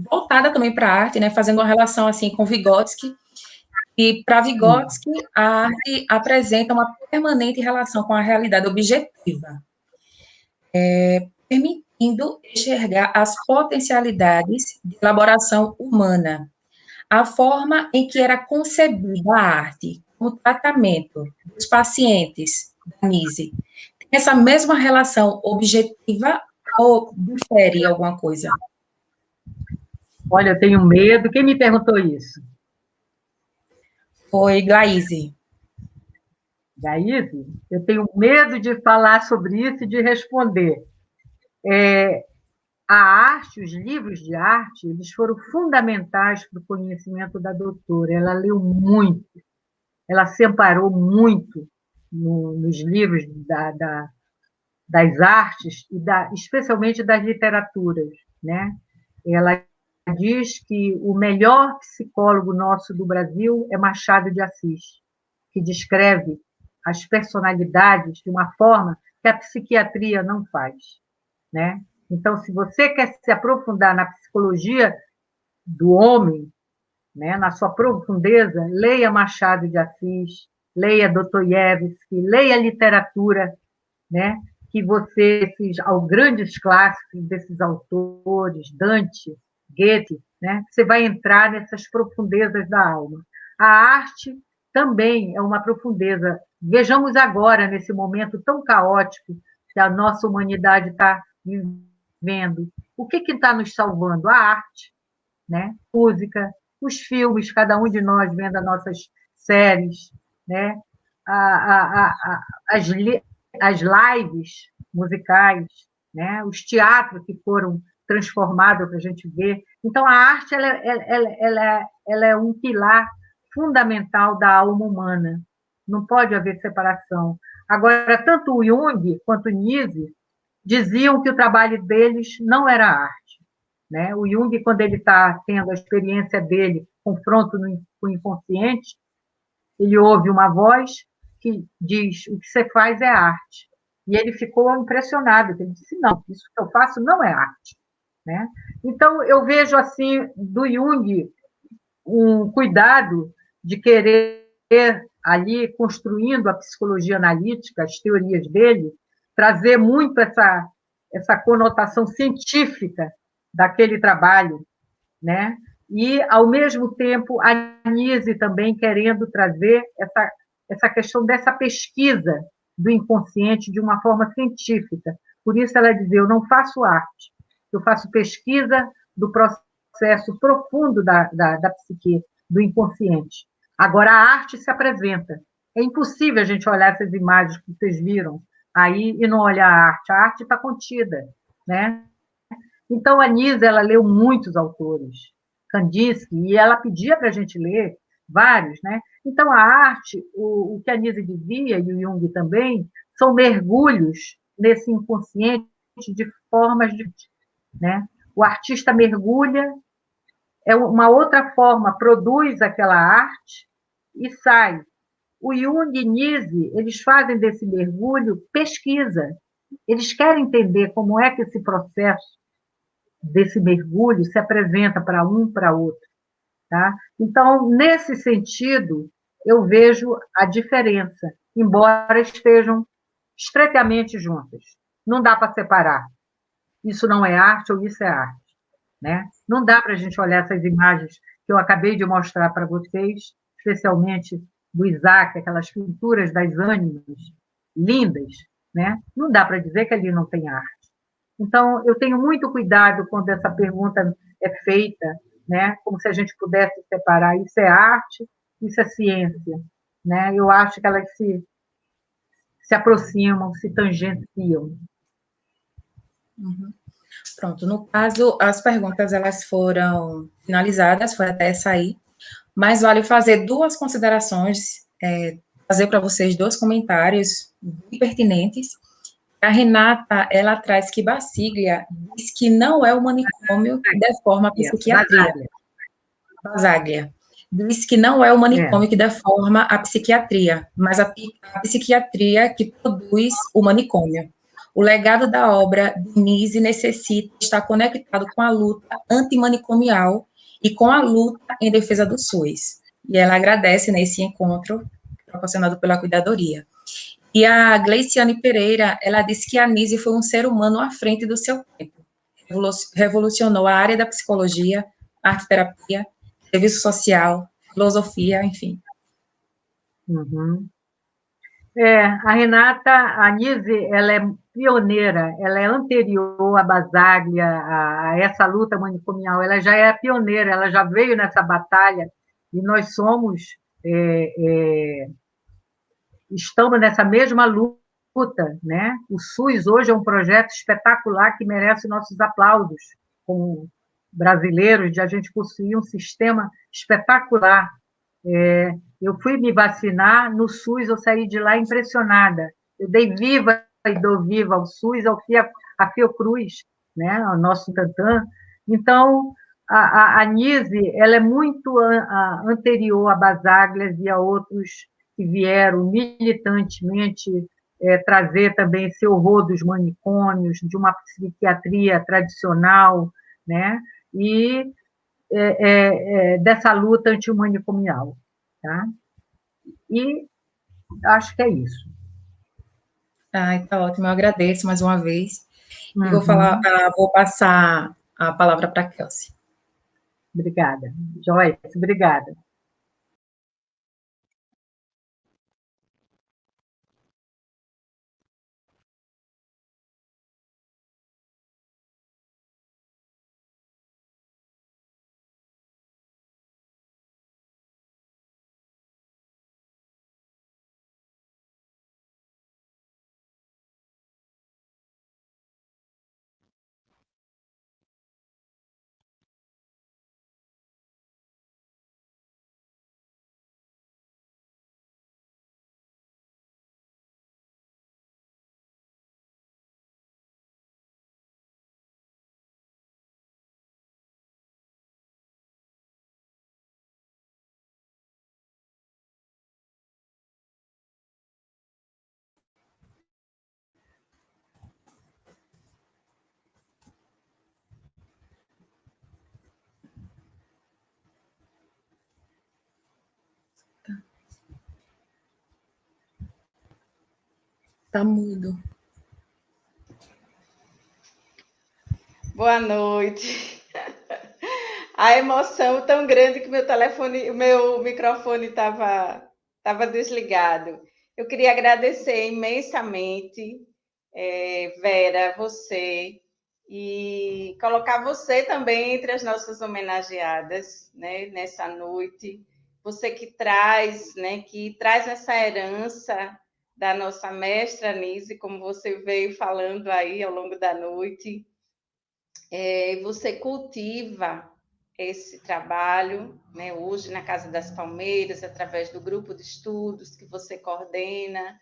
voltada também para a arte, né, fazendo uma relação assim com Vygotsky, e para Vygotsky a arte apresenta uma permanente relação com a realidade objetiva, permitindo enxergar as potencialidades de elaboração humana, a forma em que era concebida a arte, como tratamento dos pacientes da Nise. Tem essa mesma relação objetiva ou difere alguma coisa? Olha, eu tenho medo. Quem me perguntou isso? Foi Glaise. Glaise? Eu tenho medo de falar sobre isso e de responder. A arte, os livros de arte, eles foram fundamentais para o conhecimento da doutora. Ela leu muito, ela se amparou muito nos livros das artes, e especialmente das literaturas, né? Ela diz que o melhor psicólogo nosso do Brasil é Machado de Assis, que descreve as personalidades de uma forma que a psiquiatria não faz, né? Então, se você quer se aprofundar na psicologia do homem, né, na sua profundeza, leia Machado de Assis, leia Dostoiévski, leia literatura, né, que esses grandes clássicos desses autores, Dante, Goethe, né, você vai entrar nessas profundezas da alma. A arte também é uma profundeza. Vejamos agora, nesse momento tão caótico que a nossa humanidade está vivendo, o que está nos salvando? A arte, né? Música, os filmes, cada um de nós vendo as nossas séries, né? As, as lives musicais, né? Os teatros que foram transformados para a gente ver. Então, a arte ela é um pilar fundamental da alma humana. Não pode haver separação. Agora, tanto o Jung quanto o Nietzsche diziam que o trabalho deles não era arte, né? O Jung, quando ele está tendo a experiência dele, confronto com o inconsciente, ele ouve uma voz que diz: o que você faz é arte. E ele ficou impressionado, ele disse: não, isso que eu faço não é arte, né? Então, eu vejo, assim, do Jung um cuidado de querer, ali, construindo a psicologia analítica, as teorias dele, trazer muito essa conotação científica daquele trabalho, né? E, ao mesmo tempo, a Nise também querendo trazer essa questão dessa pesquisa do inconsciente de uma forma científica. Por isso ela dizia: eu não faço arte, eu faço pesquisa do processo profundo da psique, do inconsciente. Agora, a arte se apresenta. É impossível a gente olhar essas imagens que vocês viram aí e não olhar a arte está contida, né? Então, a Nise, ela leu muitos autores, Kandinsky, e ela pedia para a gente ler vários, né? Então, a arte, o que a Nise dizia, e o Jung também, são mergulhos nesse inconsciente de formas de... né? O artista mergulha, é uma outra forma, produz aquela arte e sai. O Jung e Nise, eles fazem desse mergulho pesquisa. Eles querem entender como é que esse processo desse mergulho se apresenta para um, para outro. Tá? Então, nesse sentido, eu vejo a diferença, embora estejam estreitamente juntas. Não dá para separar. Isso não é arte ou isso é arte. Né? Não dá para a gente olhar essas imagens que eu acabei de mostrar para vocês, especialmente do Isaac, aquelas pinturas das ânimas lindas. Né? Não dá para dizer que ali não tem arte. Então, eu tenho muito cuidado quando essa pergunta é feita, né? Como se a gente pudesse separar: isso é arte, isso é ciência. Né? Eu acho que elas se aproximam, se tangenciam. Uhum. Pronto, no caso, as perguntas elas foram finalizadas, foi até sair, mas vale fazer duas considerações, fazer para vocês dois comentários bem pertinentes. A Renata, ela traz que Basaglia diz que não é o manicômio que deforma a psiquiatria. Basaglia. Diz que não é o manicômio que deforma a psiquiatria, mas a psiquiatria que produz o manicômio. O legado da obra de Nise necessita estar conectado com a luta antimanicomial e com a luta em defesa do SUS. E ela agradece nesse encontro proporcionado pela Cuidadoria. E a Gleiciane Pereira, ela disse que a Nise foi um ser humano à frente do seu tempo. Revolucionou a área da psicologia, arte-terapia, serviço social, filosofia, enfim. Uhum. A Renata, a Nise, ela é pioneira, ela é anterior à Basaglia, a essa luta manicomial, ela já é pioneira, ela já veio nessa batalha, e nós estamos nessa mesma luta, né? O SUS hoje é um projeto espetacular que merece nossos aplausos, como brasileiros, de a gente possuir um sistema espetacular. Eu fui me vacinar no SUS, eu saí de lá impressionada. Eu dei viva e dou viva ao SUS, à Fiocruz, né? Ao nosso Tantan. Então, a Nise, ela é muito anterior a Basaglia e a outros que vieram militantemente trazer também esse horror dos manicômios, de uma psiquiatria tradicional, né? E dessa luta antimanicomial. Tá? E acho que é isso. Tá ótimo, eu agradeço mais uma vez. Uhum. E vou passar a palavra para a Kelsey. Obrigada. Joyce, obrigada. Tá mudo. Boa noite. A emoção tão grande que o meu microfone estava desligado. Eu queria agradecer imensamente, Vera, você, e colocar você também entre as nossas homenageadas, né, nessa noite. Você que traz essa herança da nossa mestra Nise, como você veio falando aí ao longo da noite. Você cultiva esse trabalho, né, hoje na Casa das Palmeiras, através do grupo de estudos que você coordena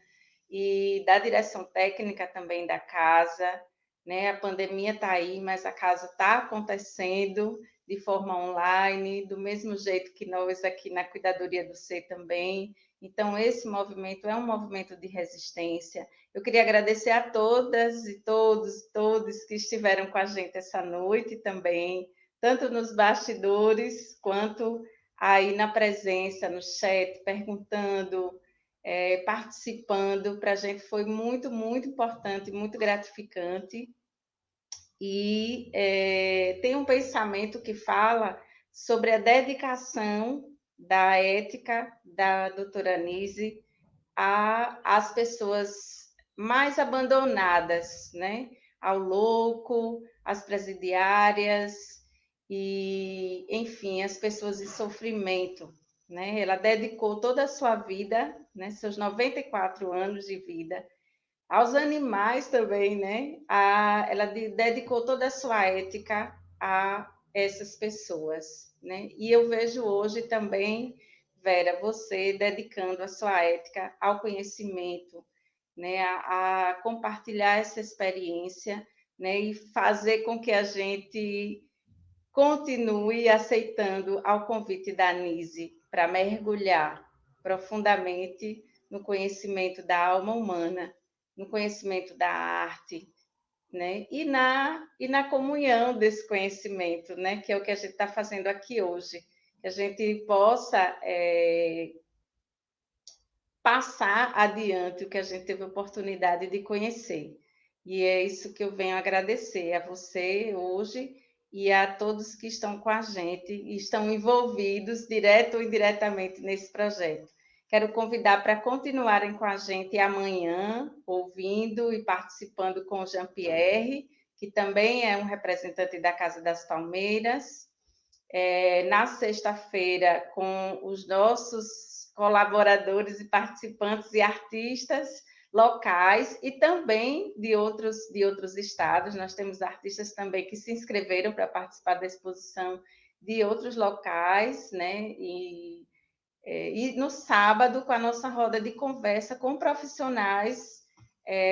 e da direção técnica também da casa. Né? A pandemia está aí, mas a casa está acontecendo de forma online, do mesmo jeito que nós aqui na Cuidadoria do Ser também. Então, esse movimento é um movimento de resistência. Eu queria agradecer a todas e todos que estiveram com a gente essa noite também, tanto nos bastidores quanto aí na presença, no chat, perguntando, participando. Para a gente foi muito, muito importante, muito gratificante. E tem um pensamento que fala sobre a dedicação da ética da doutora Nise às pessoas mais abandonadas, né? Ao louco, às presidiárias e, enfim, as pessoas em sofrimento, né? Ela dedicou toda a sua vida, né, seus 94 anos de vida, aos animais também, né? Ela dedicou toda a sua ética a essas pessoas, né? E eu vejo hoje também, Vera, você dedicando a sua ética ao conhecimento, né? A compartilhar essa experiência, né? E fazer com que a gente continue aceitando ao convite da Nise para mergulhar profundamente no conhecimento da alma humana, no conhecimento da arte, né? E na comunhão desse conhecimento, né? Que é o que a gente está fazendo aqui hoje, que a gente possa passar adiante o que a gente teve a oportunidade de conhecer. E é isso que eu venho agradecer a você hoje e a todos que estão com a gente e estão envolvidos, direto ou indiretamente, nesse projeto. Quero convidar para continuarem com a gente amanhã, ouvindo e participando com o Jean-Pierre, que também é um representante da Casa das Palmeiras. Na sexta-feira, com os nossos colaboradores e participantes e artistas locais e também de outros estados. Nós temos artistas também que se inscreveram para participar da exposição de outros locais, né? E no sábado, com a nossa roda de conversa com profissionais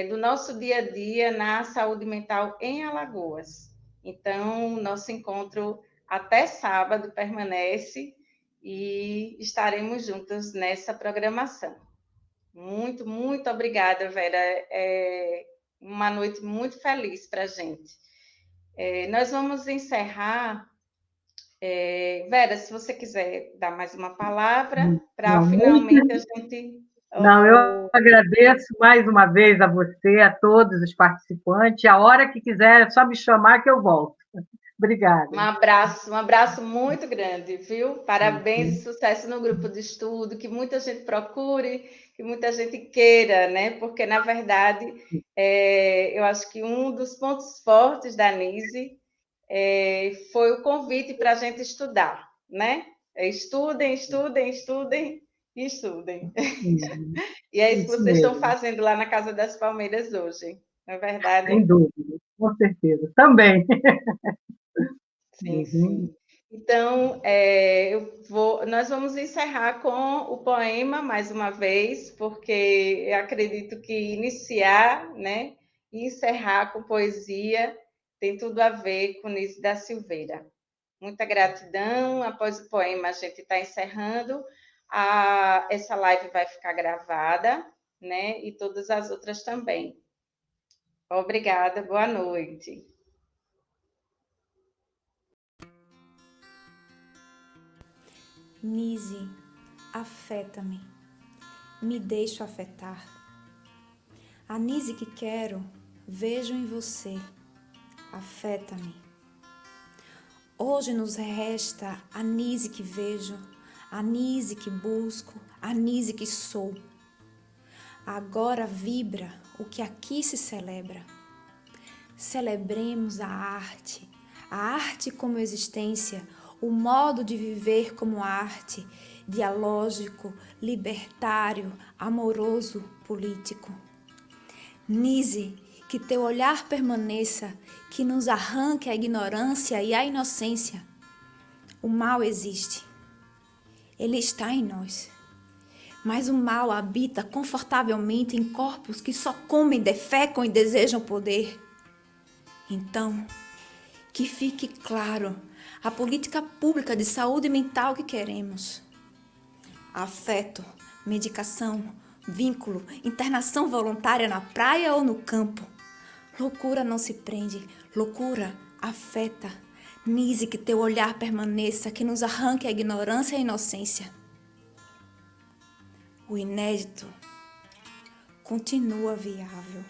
do nosso dia a dia na saúde mental em Alagoas. Então, nosso encontro até sábado permanece e estaremos juntos nessa programação. Muito, muito obrigada, Vera. É uma noite muito feliz para a gente. Nós vamos encerrar. Vera, se você quiser dar mais uma palavra, para Não, finalmente a gente. não, eu agradeço mais uma vez a você, a todos os participantes. A hora que quiser, é só me chamar que eu volto. Obrigada. Um abraço muito grande, viu? Parabéns e sucesso no grupo de estudo, que muita gente procure, que muita gente queira, né? Porque, na verdade, eu acho que um dos pontos fortes da Nise foi o convite para a gente estudar, né? Estudem, estudem, estudem e estudem. E é isso que Isso vocês estão mesmo, fazendo lá na Casa das Palmeiras hoje, não é verdade? sem dúvida, com certeza. Também. Sim, sim. Então, nós vamos encerrar com o poema mais uma vez, porque eu acredito que iniciar, né, e encerrar com poesia tem tudo a ver com Nise da Silveira. Muita gratidão. Após o poema, a gente está encerrando. Essa live vai ficar gravada, né, e todas as outras também. Obrigada, boa noite. Nise, afeta-me, me deixo afetar. A Nise que quero, vejo em você, afeta-me. Hoje nos resta a Nise que vejo, a Nise que busco, a Nise que sou. Agora vibra o que aqui se celebra. Celebremos a arte como existência, o modo de viver como arte, dialógico, libertário, amoroso, político. Nise, que teu olhar permaneça, que nos arranque a ignorância e a inocência. O mal existe, ele está em nós. Mas o mal habita confortavelmente em corpos que só comem, defecam e desejam poder. Então, que fique claro a política pública de saúde mental que queremos. Afeto, medicação, vínculo, internação voluntária na praia ou no campo. Loucura não se prende, loucura afeta. Nise, que teu olhar permaneça, que nos arranque a ignorância e a inocência. O inédito continua viável.